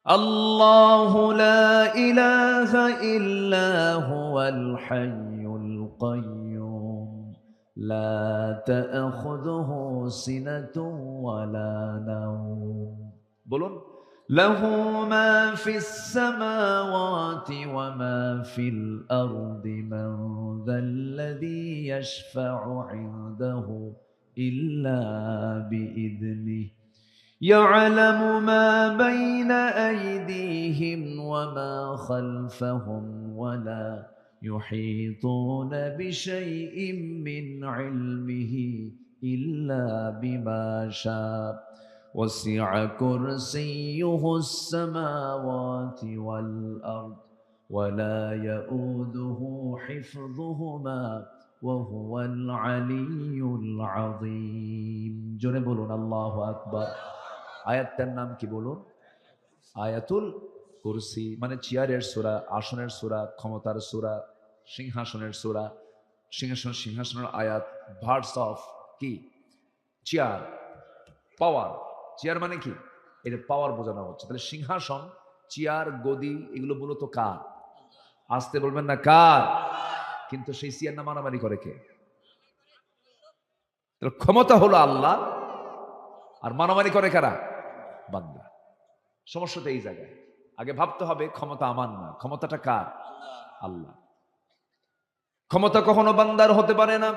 الله لا إله إلا هو الحي القيوم لا تأخذه سنة ولا نوم. بلون له ما في السماوات وما في الأرض من ذا الذي يشفع عنده إلا بإذنه يعلم ما بين أيديهم وما خلفهم ولا يحيطون بشيء من علمه إلا بما شاء وسع كرسيه السماوات والأرض ولا يؤوده حفظهما وهو العلي العظيم. জোরে বলুন আল্লাহু আকবার। আয়াতটার নাম কি বলুন? আয়াতুল কুরসি। মানে চেয়ারের সূরা, আসনের সূরা, ক্ষমতার সূরা, সিংহাসনের সূরা। সিংহাসনের আয়াত, ভার্স অফ কি? চেয়ার, পাওয়ার। চেয়ার মানে কি? এটা পাওয়ার বোঝানো হচ্ছে। তাহলে সিংহাসন, চেয়ার, গদি এগুলো মূলত কার? আসতে বলবেন না কার? কিন্তু সেই চেয়ার না মারামারি করে কে? তাহলে ক্ষমতা হলো আল্লাহ, আর মারামারি করে কারা? বান্দা। সমস্যাটা এই জায়গায়। আগে ভাবতে হবে ক্ষমতা আমার না, ক্ষমতাটা কার? আল্লাহ। ক্ষমতা কখনো বান্দার হতে পারে না।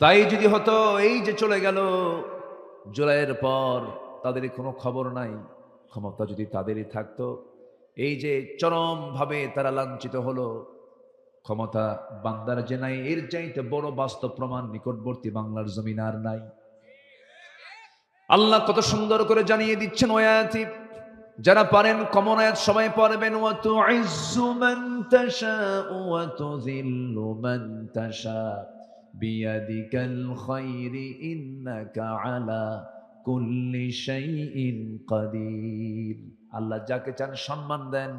তাই যদি হতো, এই যে চলে গেল জুলাইয়ের পর, তাদের কোনো খবর নাই। ক্ষমতা যদি তাদেরই থাকতো, এই যে চরম ভাবে তারা লাঞ্ছিত হলো, ক্ষমতা বান্দার যে নাই, এর চাইতে বড় বাস্তব প্রমাণ নিকটবর্তী বাংলার জমিন আর নাই। আল্লাহ কত সুন্দর করে জানিয়ে দিচ্ছেন ওয়ায়াতি। যারা পারেন কমন আয়াত সবাই পড়বেন। ওয়া তুইজ্জু মান তাশাউ ওয়া তুযিল্লু মান তাশা বিয়াদিকাল খায়রি ইন্নাকা আলা কুল্লি শাইইন কাদির। আল্লাহ যাকে চান সম্মান দেন,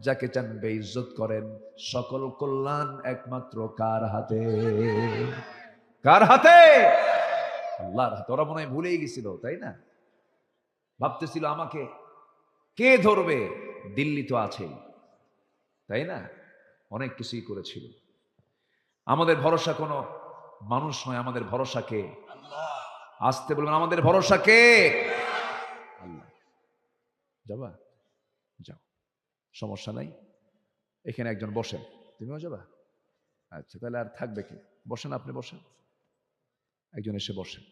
যাকে চান বেইজ্জত করেন। সকল কল্যাণ একমাত্র কার হাতে? কার হাতে? আল্লাহর হাতে। ওরা মনে হয় ভুলেই গেছিল, তাই না? ভাবতেছিল আমাকে কে ধরবে? দিল্লি তো আছেই, তাই না? অনেক কিছুই করেছিল। আমাদের ভরসা কোনো মানুষ নয়, আমাদের ভরসা কে? আসতে বলবেন, আমাদের ভরসা কে? আল্লাহ। যাবা? যাও, সমস্যা নাই। এখানে একজন বসেন, তুমিও যাবা? আচ্ছা, তাহলে আর থাকবে কে? বসেন, আপনি বসেন, একজন এসে বসেন।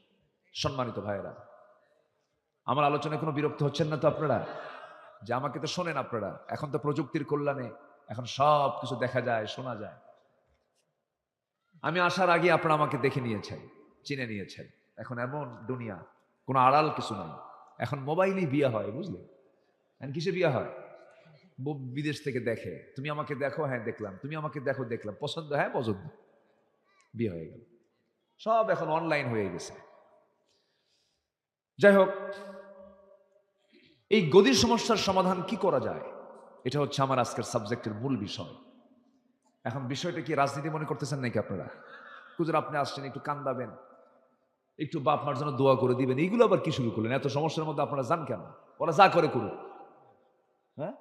সম্মানিত ভাইয়েরা, আমার আলোচনায় কোনো বিরক্ত হচ্ছেন না তো আপনারা? যে আমাকে তো শোনেন আপনারা। এখন তো প্রযুক্তির কল্যাণে এখন সব কিছু দেখা যায়, শোনা যায়। আমি আসার আগে আপনারা আমাকে দেখে নিয়েছেন, চিনে নিয়েছেন। এখন এমন দুনিয়া, কোনো আড়াল কিছু নাই। এখন মোবাইলই বিয়ে হয়, বুঝলে? এখন কিসে বিয়ে হয়? বিদেশ থেকে দেখে, তুমি আমাকে দেখো, হ্যাঁ দেখলাম, তুমি আমাকে দেখো, দেখলাম, পছন্দ, হ্যাঁ পছন্দ, বিয়ে হয়ে গেল। সব এখন অনলাইন হয়ে গেছে। যাই হোক, এই গদির সমস্যার সমাধান কি করা যায়, এটা হচ্ছে আমার আজকের সাবজেক্টের মূল বিষয়। এখন বিষয়টা কি রাজনীতি মনে করতেছেন নাকি আপনারা? হুজুর আপনি আসছেন, একটু কান্দাবেন, একটু বাপ মার জন্য দোয়া করে দিবেন, এইগুলো আবার কি শুরু করলেন? এত সমস্যার মধ্যে আপনারা যান কেন? ওরা যা করে করুন। হ্যাঁ,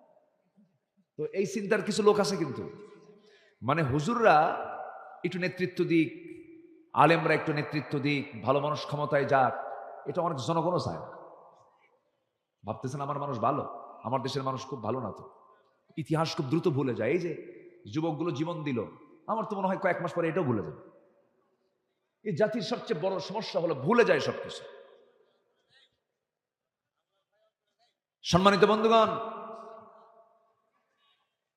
তো এই চিন্তার কিছু লোক আছে কিন্তু, মানে হুজুররা একটু নেতৃত্ব দিক, আলেমরা একটু নেতৃত্ব দিক, ভালো মানুষ ক্ষমতায় যাক, এটা অনেক জনগণও চায় না। ভাবতেছেন আমার মানুষ ভালো, আমার দেশের মানুষ খুব ভালো না। তো ইতিহাস খুব দ্রুত ভুলে যায়। এই যে যুবকগুলো জীবন দিল, আমার তো মনে হয় কয়েক মাস পরে এটাও ভুলে যাবে। এই জাতির সবচেয়ে বড় সমস্যা হলো ভুলে যায় সবকিছু। সম্মানিত বন্ধুগণ,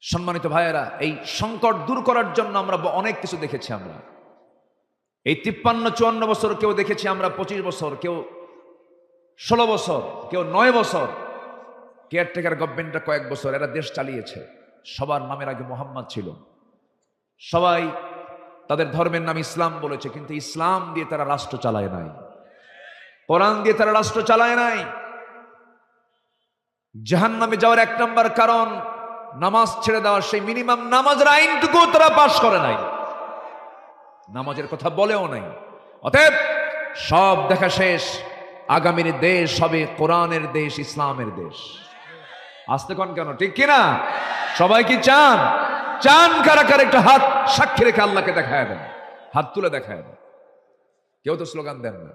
সম্মানিত ভাইয়েরা, এই সংকট দূর করার জন্য আমরা অনেক কিছু দেখেছি। আমরা এই 53-54 বছর কেউ দেখেছি আমরা 25 বছর, কেউ 16 বছর, কেউ 9 বছর, কেয়ারটেকার গভর্নমেন্টটা কয়েক বছর, এরা দেশ চালিয়েছে। সবার নামের আগে মোহাম্মদ ছিল। সবাই তাদের ধর্মের নাম ইসলাম বলেছে, কিন্তু ইসলাম দিয়ে তারা রাষ্ট্র চালায় নাই, কোরআন দিয়ে তারা রাষ্ট্র চালায় নাই। জাহান্নামে যাওয়ার 1 নম্বর কারণ নামাজ ছেড়ে দেওয়া। সেই মিনিমাম নামাজের আইনটুকু তারা পাশ করে নাই, নামাজের কথা বলেও নাই। অতএব সব দেখা শেষ, আগামীর দেশ হবে কোরআনের দেশ, ইসলামের দেশ। আসতে কন কেন, ঠিক কিনা? সবাই কি চান? চান কারা কারা? একটা হাত সাক্ষী রেখে আল্লাহকে দেখায় দেন, হাত তুলে দেখায় দেন। কেউ তো স্লোগান দেন না।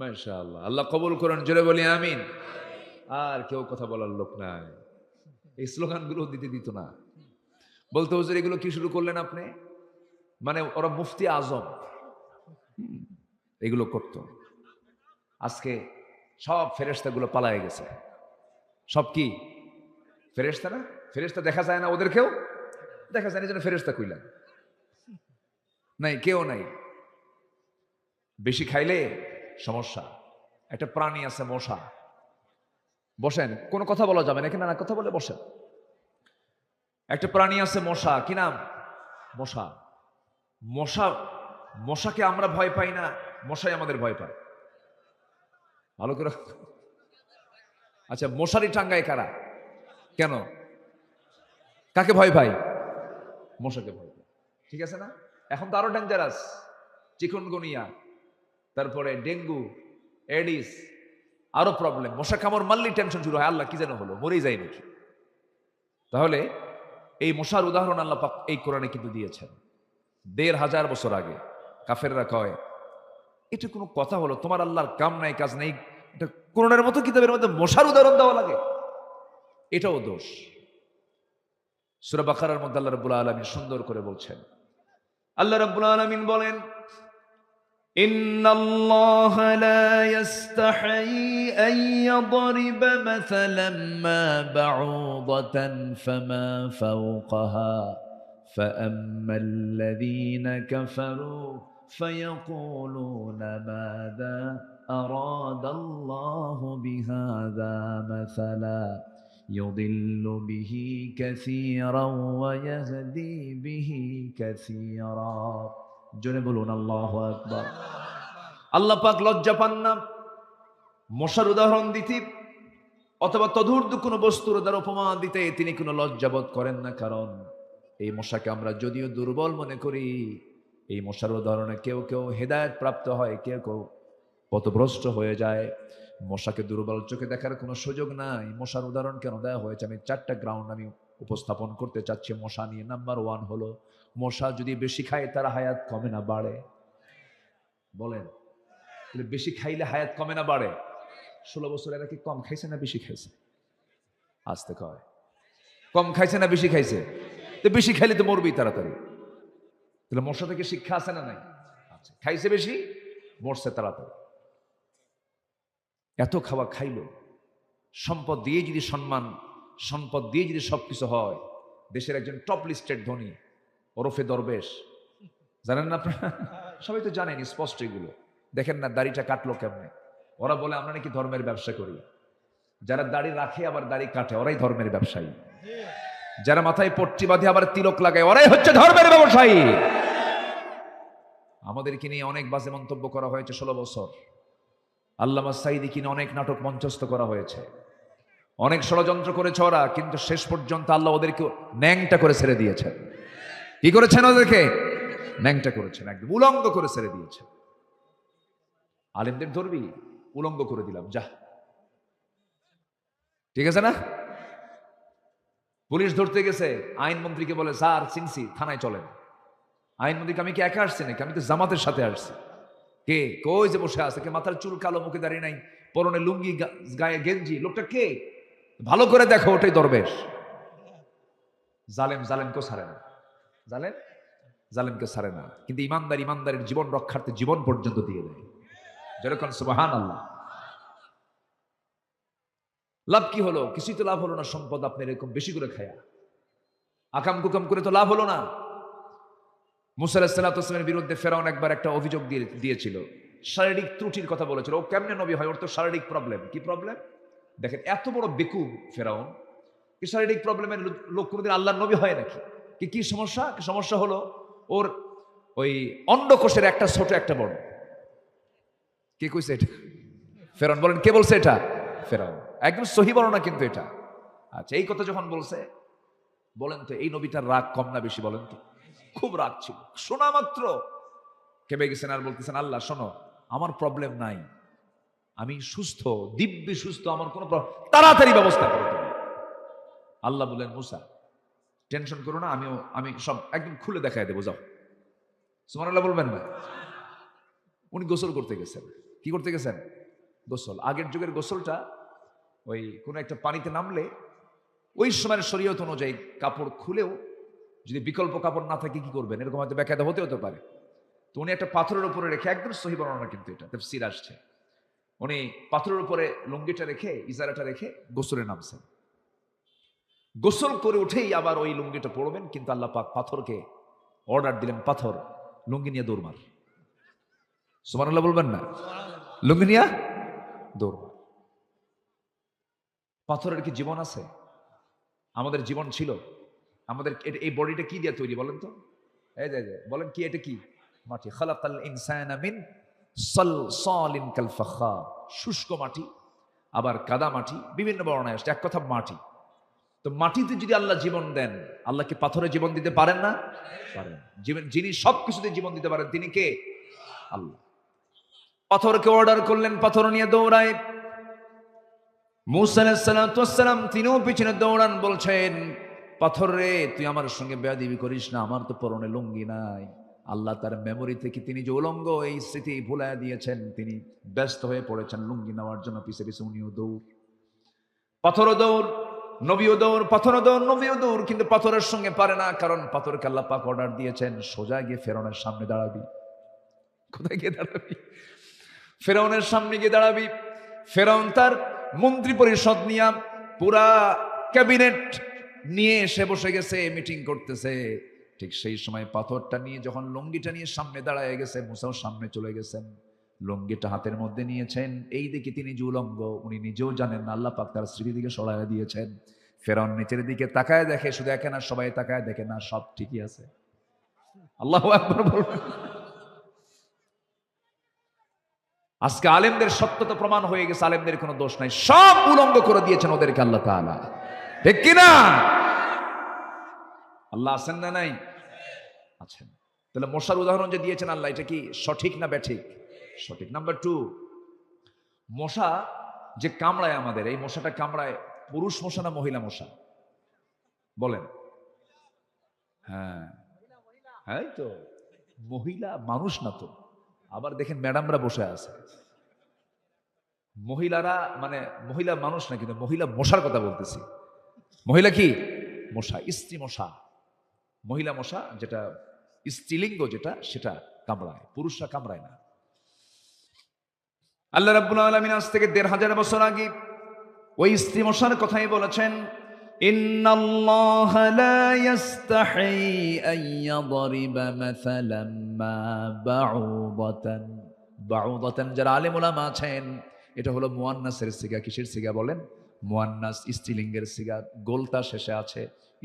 মাশাআল্লাহ, আল্লাহ কবুল করুন, জোরে বলি আমিন। আর কেউ কথা বলার লোক নাই, এই স্লোগান গুলো দিতে দিত না। বলতে হুজুর এগুলো কি শুরু করলেন আপনি? মানে ওরা মুফতি আজম এগুলো করত। আজকে সব ফেরেশতা গুলো পালায়ে গেছে। সব কি ফেরেশতা না? ফেরেশতা দেখা যায় না, ওদেরকেও দেখা যায় না, যেন ফেরেশতা কইলেন নাই, কেউ নাই। বেশি খাইলে সমস্যা। একটা প্রাণী আছে মশা, বসেন, কোনো কথা বলা যাবে না এখানে, না কথা বলে বসেন। একটা প্রাণী আছে মশা, কি নাম? মশা। মশা, মশাকে আমরা ভয় পাই না, মশাই আমাদের ভয় পায়। ভালো করে, আচ্ছা মশারি টাঙ্গায় কারা? কেন? কাকে ভয় পাই? মশাকে ভয় পাই, ঠিক আছে না? এখন তো আরো ডেঞ্জারাস, চিকুনগুনিয়া, তারপরে ডেঙ্গু, এডিস, আরো প্রবলেম। মশা কামড় মারলেই টেনশন শুরু হয়, আল্লাহ কি যেন হলো, মরেই যায় নাকি। তাহলে এই মশার উদাহরণ আল্লাহ পাক এই কোরআনে কিন্তু দিয়েছেন ১৫০০ বছর আগে। কাফেররা কয় এটা কোনো কথা হলো, তোমার আল্লাহর কাম নাই কাজ নেই, এটা কোরআনের মতো কিতাবের মধ্যে মশার উদাহরণ দেওয়া লাগে? এটাও দোষ। সূরা বাকারার মধ্যে আল্লাহ রাব্বুল আলামিন সুন্দর করে বলছেন, আল্লাহ রাব্বুল আলামিন বলেন, ইন্নাল্লাহা লা ইস্তাহি আন ইয়াদরিবা মাসালাম মা বাউদাতান ফামা ফাওকাহা فأما الذين كفروا فيقولون ماذا أراد الله بهذا مثلا يضل به كثيرا ويهدي به كثيرا। জোরে বলুন আল্লাহু আকবার। আল্লাহ পাক লজ্জা পান না মশার উদাহরণ দিতে অথবা তদূর্ধ্ব কোনো বস্তুর দ্বারা উপমা দিতে, তিনি কোনো লজ্জাবোধ করেন না। কারণ এই মশাকে আমরা যদিও দুর্বল মনে করি, এই মশার উদাহরণে কেউ কেউ হেদায়েত প্রাপ্ত হয়, কেউ কেউ পথভ্রষ্ট হয়ে যায়। মশাকে দুর্বল চোখে দেখার কোনো সুযোগ নাই। মশার উদাহরণ কেন দেওয়া হয়েছে? আমি 4টা গ্রাউন্ড আমি উপস্থাপন করতে চাচ্ছি মশা নিয়ে। নাম্বার 1 হলো, মশা যদি বেশি খায় তার হায়াত কমে না বাড়ে? বলেন, বেশি খাইলে হায়াত কমে না বাড়ে? 16 বছর এরা কি কম খাইছে না বেশি খাইছে? আসতে কয়, কম খাইছে না বেশি খাইছে? তো বেশি খাইলে তো মরবেই তাড়াতাড়ি। তাহলে মশা থেকে শিক্ষা আছে না নাই? আচ্ছা, খাইছে বেশি, মরছে তাড়াতাড়ি। এত খাওয়া খাইলো, সম্পদ দিয়ে যদি সম্মান, সম্পদ দিয়ে যদি সবকিছু হয়, দেশের একজন টপ লিস্টেড ধনী ওরফে দরবেশ, জানেন না আপনারা? সবাই তো জানেন স্পষ্ট এগুলো। দেখেন না দাড়িটা কাটলো কেমনে? ওরা বলে আমরা নাকি ধর্মের ব্যবসা করি। যারা দাড়ি রাখে আবার দাড়ি কাটে ওরাই ধর্মের ব্যবসায়ী। যারা মাথায় পট্টি বাঁধে আবার তিলক লাগায় ওরাই হচ্ছে ধর্মের ব্যবসায়ী। আমাদেরকে নিয়ে অনেক বাজে মন্তব্য করা হয়েছে 16 বছর। আল্লামা সাঈদী কিনে অনেক নাটক মঞ্চস্থ করা হয়েছে, অনেক ষড়যন্ত্র করেছে ওরা, কিন্তু শেষ পর্যন্ত আল্লাহ ওদেরকে ন্যাংটা করে ছেড়ে দিয়েছেন। কি করেছেন? ওদেরকে ন্যাংটা করেছেন, একদম উলঙ্গ করে ছেড়ে দিয়েছেন। আলেমদের ধরবি, উলঙ্গ করে দিলাম, যা। ঠিক আছে না? পুলিশ ধরতে গেছে, আইনমন্ত্রীকে বলে স্যার চিনছি, থানায় চলেন। আইনমন্ত্রীকে আমি কি একা আসছি নাকি? আমি তো জামাতের সাথে আসছি। কে? কই যে বসে আছে, কে মাথার চুল কালো, মুখে দাঁড়িয়ে নাই, পরনে লুঙ্গি, গায়ে গেঞ্জি, লোকটা কে? ভালো করে দেখো, ওটাই দরবেশ। জালেম জালেমকে ছাড়ে না, জালেম জালেমকে ছাড়ে না, কিন্তু ইমানদার ইমানদারের জীবন রক্ষার্থে জীবন পর্যন্ত দিয়ে দেয়। যেরকম সুবহানাল্লাহ। লাভ কি হলো? কিছুই তো লাভ হলো না। সম্পদ আপনি এরকম বেশি করে খায়া, আকাম কুকাম করে তো লাভ হলো না। মুসা আলাইহিস সালামের বিরুদ্ধে ফেরাউন একবার একটা অভিযোগ দিয়েছিল, শারীরিক ত্রুটির কথা বলেছিল। ও কেমনে নবী হয়? ওর তো শারীরিক প্রবলেম। কি প্রবলেম? দেখেন এত বড় বেকুব ফেরাউন, কি শারীরিক প্রবলেমের লোক কোনোদিন আল্লাহর নবী হয় নাকি? কি সমস্যা? সমস্যা হলো ওর ওই অন্ডকোষের একটা ছোট একটা বড়। কে কইছে এটা? ফেরাউন। বলেন কে বলছে এটা? ফেরাউন। একদম সহি বর্ণনা কিন্তু এটা। আচ্ছা, এই কথা যখন বলছে, বলেন তো এই নবীটার রাগ কম না বেশি? বলেন তো। খুব রাগ ছিল, শোনা মাত্র কেঁপে গেছেন আর বলতেছেন, আল্লাহ শোনো, আমার প্রবলেম নাই, আমি সুস্থ, দিব্যি সুস্থ, আমার কোনো তাড়াতাড়ি ব্যবস্থা করো তুমি। আল্লাহ বলেন, মুসা টেনশন করো না, আমি সব একদম খুলে দেখাই দেবো, যাও। সুবহানাল্লাহ বলবেন না? উনি গোসল করতে গেছেন। কি করতে গেছেন? গোসল। আগের যুগের গোসলটা ওই কোনো একটা পানিতে নামলে ওই সময়ের শরীয়ত অনুযায়ী কাপড় খুলেও যদি বিকল্প কাপড় না থাকে কি করবেন, এরকম হয়তো বেকায়দা হতে পারে। তো উনি একটা পাথরের উপরে রেখে, একদম সহি বর্ণনা কিন্তু এটা তাফসীর আসছে, উনি পাথরের উপরে লুঙ্গিটা রেখে, ইজারাটা রেখে গোসলে নামছেন। গোসল করে উঠেই আবার ওই লুঙ্গিটা পরবেন, কিন্তু আল্লাহ পাক পাথরকে অর্ডার দিলেন, পাথর লুঙ্গি নিয়ে দৌড় মার। সুবহানাল্লাহ বলবেন না? লুঙ্গি নিয়ে দৌড় মার। পাথরের কি জীবন আছে? আমাদের জীবন ছিল। আমাদের এই বডিটা কি দিয়ে তৈরি বলেন তো? এই যে বলেন কি, এটা কি? মাটি। খালাকাল ইনসানা মিন সালসালিন কাল ফাখার। শুষ্ক মাটি, আবার কাদা মাটি, বিভিন্ন বর্ণায় আসছে, এক কথা মাটি। তো মাটিতে যদি আল্লাহ জীবন দেন, আল্লাহ কি পাথরে জীবন দিতে পারেন না? পারেন। যিনি সবকিছুতে জীবন দিতে পারেন তিনি কে? আল্লাহ। পাথরকে অর্ডার করলেন, পাথর নিয়ে দৌড়ায়। মূসা আলাইহিস সালাতু ওয়াস সালাম তিনিও পিছনে দৌড়ান, বলছেন, পাথর রে, তুই আমার সঙ্গে বেয়াদবি করিস না, আমার তো পরনে লুঙ্গি নাই। আল্লাহ তার মেমোরি থেকে তিনি যে উলঙ্গ, এই স্মৃতি ভুলাইয়া দিয়েছেন, তিনি ব্যস্ত হয়ে পড়েছেন লুঙ্গি নেওয়ার জন্য। পিছে পিছে উনিও দৌড়, পাথরও দৌড়, নবীও দৌড়, পাথরও দৌড়, নবীও দৌড়, কিন্তু পাথরের সঙ্গে পারে না, কারণ পাথরকে আল্লাহ পাক অর্ডার দিয়েছেন, সোজা গিয়ে ফেরাউনের সামনে দাঁড়াবি। কোথায় গিয়ে দাঁড়াবি? ফেরাউনের সামনে গিয়ে দাঁড়াবি। ফেরাউন তার মন্ত্রী পরিষদ নিয়ে, পুরা ক্যাবিনেট নিয়ে এসে বসে গেছে, মিটিং করতেছে। ঠিক সেই সময় পাথরটা নিয়ে, যখন লুঙ্গিটা নিয়ে সামনে দাঁড়ায় গেছে, মুসাও সামনে চলে গেছেন, লুঙ্গিটা হাতের মধ্যে নিয়েছেন। এই দিকে তিনি যে উলঙ্গ, উনি নিজেও জানেন না, আল্লাহ পাক তার স্মৃতি দিকে সরাইয়া দিয়েছেন। ফেরাউন নিচের দিকে তাকায় দেখে, শুধু একে না, সবাই তাকায় দেখে, না সব ঠিকই আছে। আল্লাহু আকবার বলবেন। আজকে আলেমদের সত্যতা প্রমাণ হয়ে গেছে, আলেমদের কোনো দোষ নাই, সব উলঙ্গ করে দিয়েছেন ওদেরকে আল্লাহ তাআলা, ঠিক কিনা? আল্লাহ আছেন না নাই? আছেন। তাহলে মশার উদাহরণ যে দিয়েছেন আল্লাহ, এটা কি সঠিক না ব্যাঠিক? সঠিক। নাম্বার 2, মশা যে কামড়ায় আমাদের, এই মশাটা কামড়ায় পুরুষ মশা না মহিলা মশা? বলেন। হ্যাঁ হ্যাঁ, তো মহিলা মানুষ না তো। আবার দেখেন ম্যাডামরা বসে আছে, মহিলারা মানে মহিলা মানুষ না, কিন্তু মহিলা মশার কথা বলতেছি। মহিলা কি? মশা, স্ত্রী মশা। মহিলা মশা যেটা স্ত্রীলিঙ্গ, যেটা সেটা কামড়ায়, পুরুষরা কামড়ায় না। আল্লাহ রাব্বুল আলামিন আজ থেকে ১৫০০ বছর আগে ওই স্ত্রী মশার কথাই বলেছেন, ইন্নাল্লাহা লা ইস্তাহি আন ইয়াদরিবা মাসালাম মা বাউদাতান। বাউদাতান যারা আলেম উলামা আছেন, এটা হলো মুয়ান্নাসের সিগা। কিসের সিগা বলেন? মুয়ান্নাস, স্ত্রীলিঙ্গের সিগা। গোলতা শেষে আছে।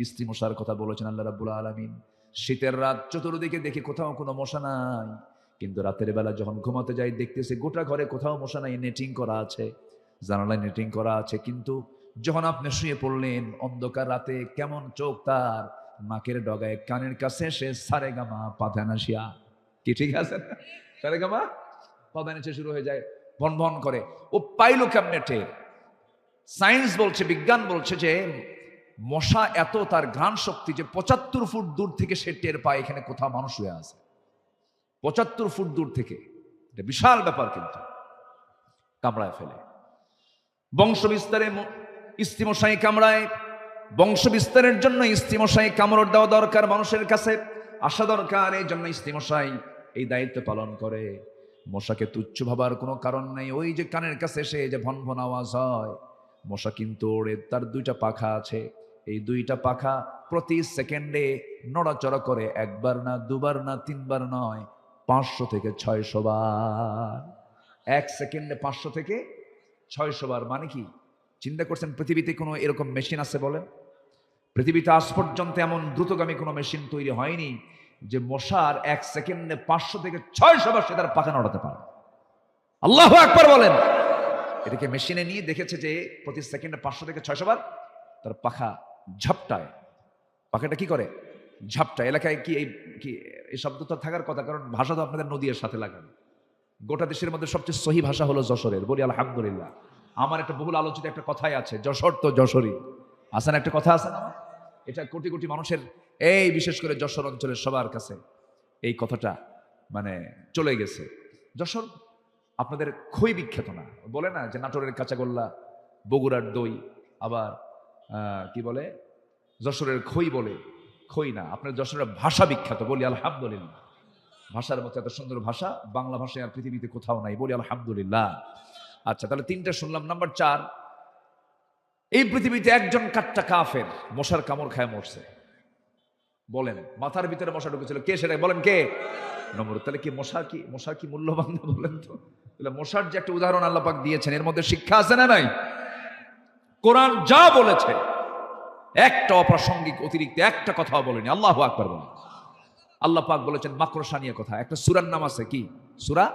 স্ত্রী মশার কথা বলেছেন আল্লাহ রাব্বুল আলামিন। শীতের রাত, চতুর্দিকে দেখি কোথাও কোনো মশা নাই, কিন্তু রাতের বেলা যখন ঘুমাতে যাই দেখতেছি গোটা ঘরে কোথাও মশা নাই, নেটিং করা আছে, জানালায় নেটিং করা আছে। কিন্তু যখন আপনি শুয়ে পড়লেন অন্ধকার রাতে, কেমন চোখ তার নাকের ডগায়, কানের কাছে সে সারেগামা পাধানাসিয়া। কি ঠিক আছে? সারেগামা পাধানাসি শুরু হয়ে যায়, ভন ভন করে। ও পাইলো কেমনে টের? সায়েন্স বলছে, বিজ্ঞান বলছে যে মশা এত তার ঘ্রাণ শক্তি যে ৭৫ ফুট দূর থেকে সে টের পায় এখানে কোথাও মানুষ হয়ে আছে। ৭৫ ফুট দূর থেকে, এটা বিশাল ব্যাপার। কিন্তু কামড়ায় ফেলে। বংশ বিস্তারে স্ত্রী মশাই কামড়ায়। বংশ বিস্তারের জন্য স্ত্রী মশাই কামড় দেওয়া দরকার, মানুষের কাছে আসা দরকার। এই জন্য স্ত্রী মশাই এই দায়িত্ব পালন করে। মশাকে তুচ্ছ ভাবার কোনো কারণ নাই। ওই যে কানের কাছে এসে যে ভন ভন আওয়াজ হয়, মশা কিন্তু ওড়ে, তার 2টা পাখা আছে। এই 2টা পাখা প্রতি সেকেন্ডে নড়াচড়া করে, একবার না, দুবার না, 3বার নয়, 500 থেকে 600 বার। 1 সেকেন্ডে 500 থেকে 600 বার। মানে কি চিন্তা করছেন? পৃথিবীতে কোনো এরকম মেশিন আছে বলেন? পৃথিবীতে আজ পর্যন্ত এমন দ্রুতগামী কোনো মেশিন তৈরি হয়নি যে মশার 1 সেকেন্ডে 500 থেকে 600 বার সে তার পাখা নড়াতে পারে। আল্লাহু আকবার বলেন। এটাকে মেশিনে নিয়ে দেখেছে যে প্রতি সেকেন্ডে 500 থেকে 600 বার তার পাখা ঝাপটায়। পাখাটা কি করে? ঝাপটায়। এলাকায় কি এই শব্দ তো থাকার কথা, কারণ ভাষা তো আপনাদের নদীর সাথে লাগানো। গোটা দেশের মধ্যে সবচেয়ে সহি ভাষা হলো যশোরের, বলি আলহামদুলিল্লাহ। আমার একটা বহুল আলোচিত একটা কথাই আছে, যশোর তো যশোরই। আসান একটা কথা আছে না, এটা কোটি কোটি মানুষের, এই বিশেষ করে যশোর অঞ্চলের সবার কাছে এই কথাটা মানে চলে গেছে। যশোর আপনাদের খই বিখ্যাত না, বলে না যে নাটোরের কাঁচাগোল্লা, বগুড়ার দই, আবার কি বলে যশোরের খই, বলে খই না, আপনার যশোরের ভাষা বিখ্যাত, বলি আলহামদুলিল্লাহ। ভাষার মতো এত সুন্দর ভাষা বাংলা ভাষায় আর পৃথিবীতে কোথাও নাই, বলি আলহামদুলিল্লাহ। আচ্ছা, তাহলে 3টা শুনলাম। নাম্বার 4, এই পৃথিবীতে একজন কাট্টা কাফের মশার কামড় খায় মরছে। বলেন, মাথার ভিতরে মশা ঢুকেছিল, কে সেটা বলেন, কে? নমরুদ। তাহলে কি মশা কি মূল্যবান না বলেন তো? তাহলে মশার যে একটা উদাহরণ আল্লাহ পাক দিয়েছেন, এর মধ্যে শিক্ষা আছে না নাই? কোরআন যা বলেছে একটা অপ্রাসঙ্গিক অতিরিক্ত একটা কথাও বলেনি। আল্লাহু আকবার বলেন। আল্লাহ পাক বলেছেন মাকড়সা নিয়ে কথা। একটা সূরার নাম আছে, কি সূরা?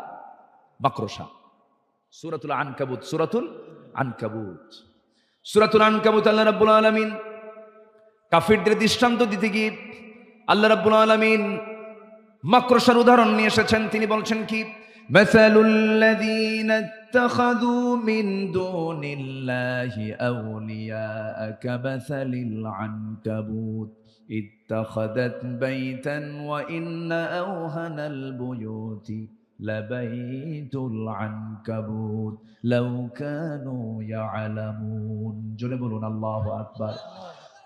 মাকড়সা। সূরাতুল আনকাবুত। সূরাতুল আনকাবুত। সূরাতুল আনকাবুত আল্লাহ রাব্বুল আলামিন কাফিরদের দৃষ্টান্ত দিতে গিয়ে আল্লাহ রাব্বুল আলামিন মাকড়সার উদাহরণ নিয়ে এসেছেন। তিনি বলছেন কি, মাসালুল লাযীনা ইত্তাখাযু মিন দুনিল্লাহি আউলিয়া কামাসালিল আনকাবুত ইত্তাখাযাত বাইতান ওয়া ইন্না আওহানাল বুয়ুতি লাবাইতুল আনকাবুত লাউ কানু ইয়ালামুন। জোরে বলুন আল্লাহু আকবার।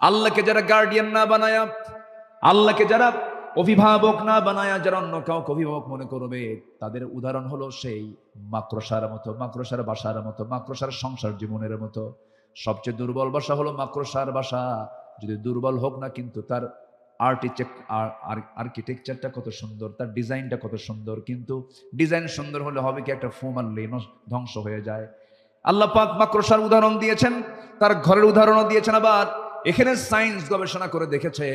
আল্লাহকে যারা গার্ডিয়ান না বানায়া, আল্লাহকে যারা অভিভাবক না বানায়া, যারা অন্য কাউকে অভিভাবক মনে করবে, তাদের উদাহরণ হলো সেই মাকড়সার মতো, মাকড়সার বাসার মতো, মাকড়সার সংসার জীবনের মতো। সবচেয়ে দুর্বল বাসা হলো মাকড়সার বাসা। যদি দুর্বল হোক না, কিন্তু তার আর্কিটেকচারটা কত সুন্দর, তার ডিজাইনটা কত সুন্দর, কিন্তু ডিজাইন সুন্দর হলে হবে কি, একটা ফু মারলেই ধ্বংস হয়ে যায়। আল্লাহ পাক মাকড়সার উদাহরণ দিয়েছেন, তার ঘরের উদাহরণও দিয়েছেন। আবার এখানে সায়েন্স গবেষণা করে দেখেছে,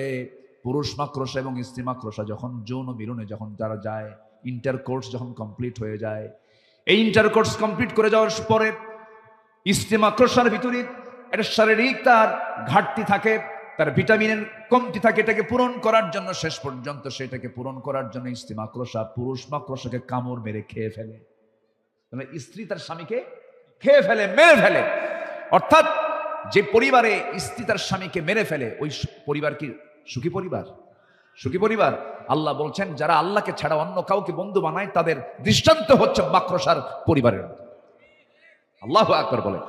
পুরুষ মাকড়সা এবং স্ত্রী মাকড়সা যখন যৌন মিলনে যখন তারা যায়, ইন্টারকোর্স যখন কমপ্লিট হয়ে যায়, এই ইন্টারকোর্স কমপ্লিট করে যাওয়ার পরে স্ত্রী মাকড়সার ভিতরে একটা শারীরিক তার ঘাটতি থাকে, তার ভিটামিনের কমতি থাকে, এটাকে পূরণ করার জন্য শেষ পর্যন্ত সেটাকে পূরণ করার জন্য স্ত্রী মাকড়সা পুরুষ মাকড়সাকে কামড় মেরে খেয়ে ফেলে। মানে স্ত্রী তার স্বামীকে খেয়ে ফেলে, মেরে ফেলে। অর্থাৎ যে পরিবারে স্ত্রী তার স্বামীকে মেরে ফেলে, ওই পরিবার কি সুখী পরিবার? সুখী পরিবার? আল্লাহ বলছেন যারা আল্লাহকে ছাড়া অন্য কাউকে বন্ধু বানায়, তাদের দৃষ্টান্ত হচ্ছে মাকড়সার পরিবারের। আল্লাহু আকবার বলে।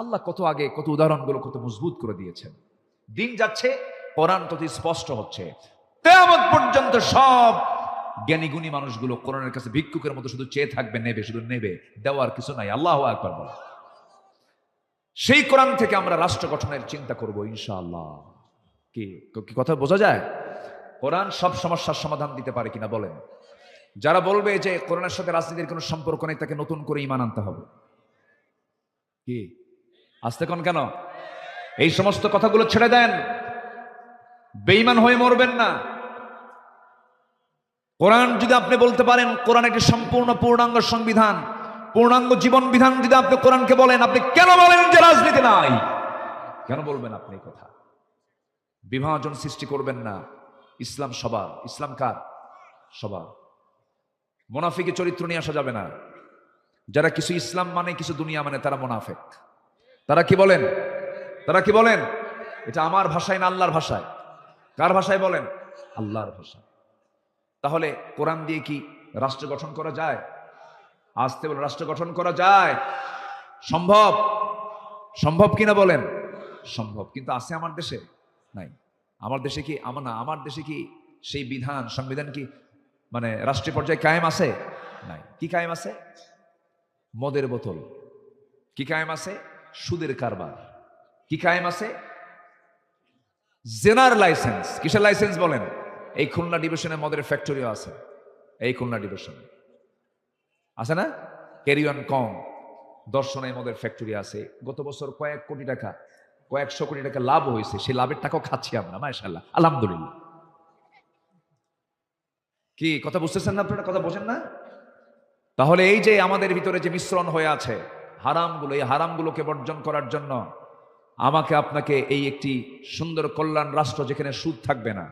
আল্লাহ কত আগে কত উদাহরণগুলো কত মজবুত করে দিয়েছেন। দিন যাচ্ছে, কোরআন তত স্পষ্ট হচ্ছে। কিয়ামত পর্যন্ত সব জ্ঞানীগুণী মানুষগুলো কোরআনের কাছে ভিক্ষুকের মতো শুধু চেয়ে থাকবে, নেবে, শুধু নেবে, দেওয়ার কিছু নাই। আল্লাহু আকবার বলে। সেই কোরআন থেকে আমরা রাষ্ট্র গঠনের চিন্তা করব ইনশাআল্লাহ। কি কথা বোঝা যায়? কোরআন সব সমস্যার সমাধান দিতে পারে কিনা বলেন? যারা বলবে যে কোরআনের সাথে রাজনীতির কোনো সম্পর্ক নেই, তাকে নতুন করে ঈমান আনতে হবে। কি আসতে কোন কেন? এই সমস্ত কথাগুলো ছেড়ে দেন, বেঈমান হয়ে মরবেন না। কোরআন যদি আপনি বলতে পারেন কোরআন একটি সম্পূর্ণ পূর্ণাঙ্গ সংবিধান, পূর্ণাঙ্গ জীবন বিধান যদি আপনি কোরআনকে বলেন, আপনি কেন বলেন যে রাজনীতি নাই? কেন বলবেন আপনি এই কথা? বিভাজন সৃষ্টি করবেন না। ইসলাম সবার। ইসলাম কার? সবার। মুনাফিকি চরিত্র নিয়ে আসা যাবে না। যারা কিছু ইসলাম মানে কিছু দুনিয়া মানে, তারা মুনাফিক। তারা কি বলেন? তারা কি বলেন? এটা আমার ভাষায় না আল্লাহর ভাষায়? কার ভাষায় বলেন? আল্লাহর ভাষায়। তাহলে কোরআন দিয়ে কি রাষ্ট্র গঠন করা যায়? আসতে বলে রাষ্ট্র গঠন করা যায়? সম্ভব? সম্ভব কিনা বলেন? সম্ভব। কিন্তু আছে আমার দেশে? নাই। আমার দেশে কি আমার দেশে কি সেই বিধান সংবিধান কি মানে রাষ্ট্রীয় পর্যায়ে কায়েম আছে? নাই। কি কায়েম আছে? মদের বোতল। কি কায়েম আছে? সুদের কারবার। কি কায়েম আছে? জেনার লাইসেন্স। কিসের লাইসেন্স বলেন? এই খুলনা ডিভিশনে মদের ফ্যাক্টরিও আছে। এই খুলনা ডিভিশনে আছে না? ক্যারিয়ন কম দর্শনে মদের ফ্যাক্টরি আছে। গত বছর কয়েকশো কোটি টাকা লাভ হয়েছে। সেই লাভের টাকাও খাচ্ছি আমরা, মাশাআল্লাহ, আলহামদুলিল্লাহ। কি কথা বুঝতেছেন না আপনারা? কথা বোঝেন না? তাহলে এই যে আমাদের ভিতরে যে মিশ্রণ হয়ে আছে হারামগুলো, এই হারামগুলোকে বর্জন করার জন্য আমাকে আপনাকে এই একটি সুন্দর কল্যাণ রাষ্ট্র, যেখানে সুদ থাকবে না,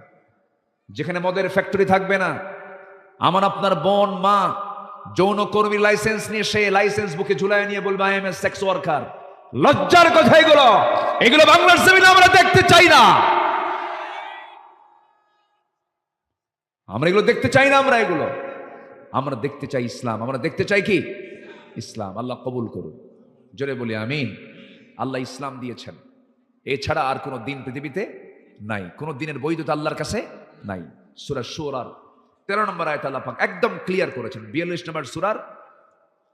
যেখানে মদের ফ্যাক্টরি থাকবে না, আমার আপনার বোন মা যৌনকর্মীর লাইসেন্স নিয়ে সে লাইসেন্স বুকে ঝুলায় নিয়ে বলবে I M A sex worker. লজ্জার কথা এগুলো, এগুলো বাংলার জমিনে আমরা দেখতে চাই না। আমরা এগুলো দেখতে চাই না। আমরা দেখতে চাই ইসলাম। আমরা দেখতে চাই কি? ইসলাম। আল্লাহ কবুল করুন। জোরে বলি আমিন। আল্লাহ ইসলাম দিয়েছেন, এছাড়া আর কোনো দিন পৃথিবীতে নাই, কোনো দিনের বৈধতা আল্লাহর কাছে নাই। সূরা শুরার 13 নম্বর আয়াত আল্লাহ পাক একদম ক্লিয়ার করেছেন। 42 নম্বর সূরার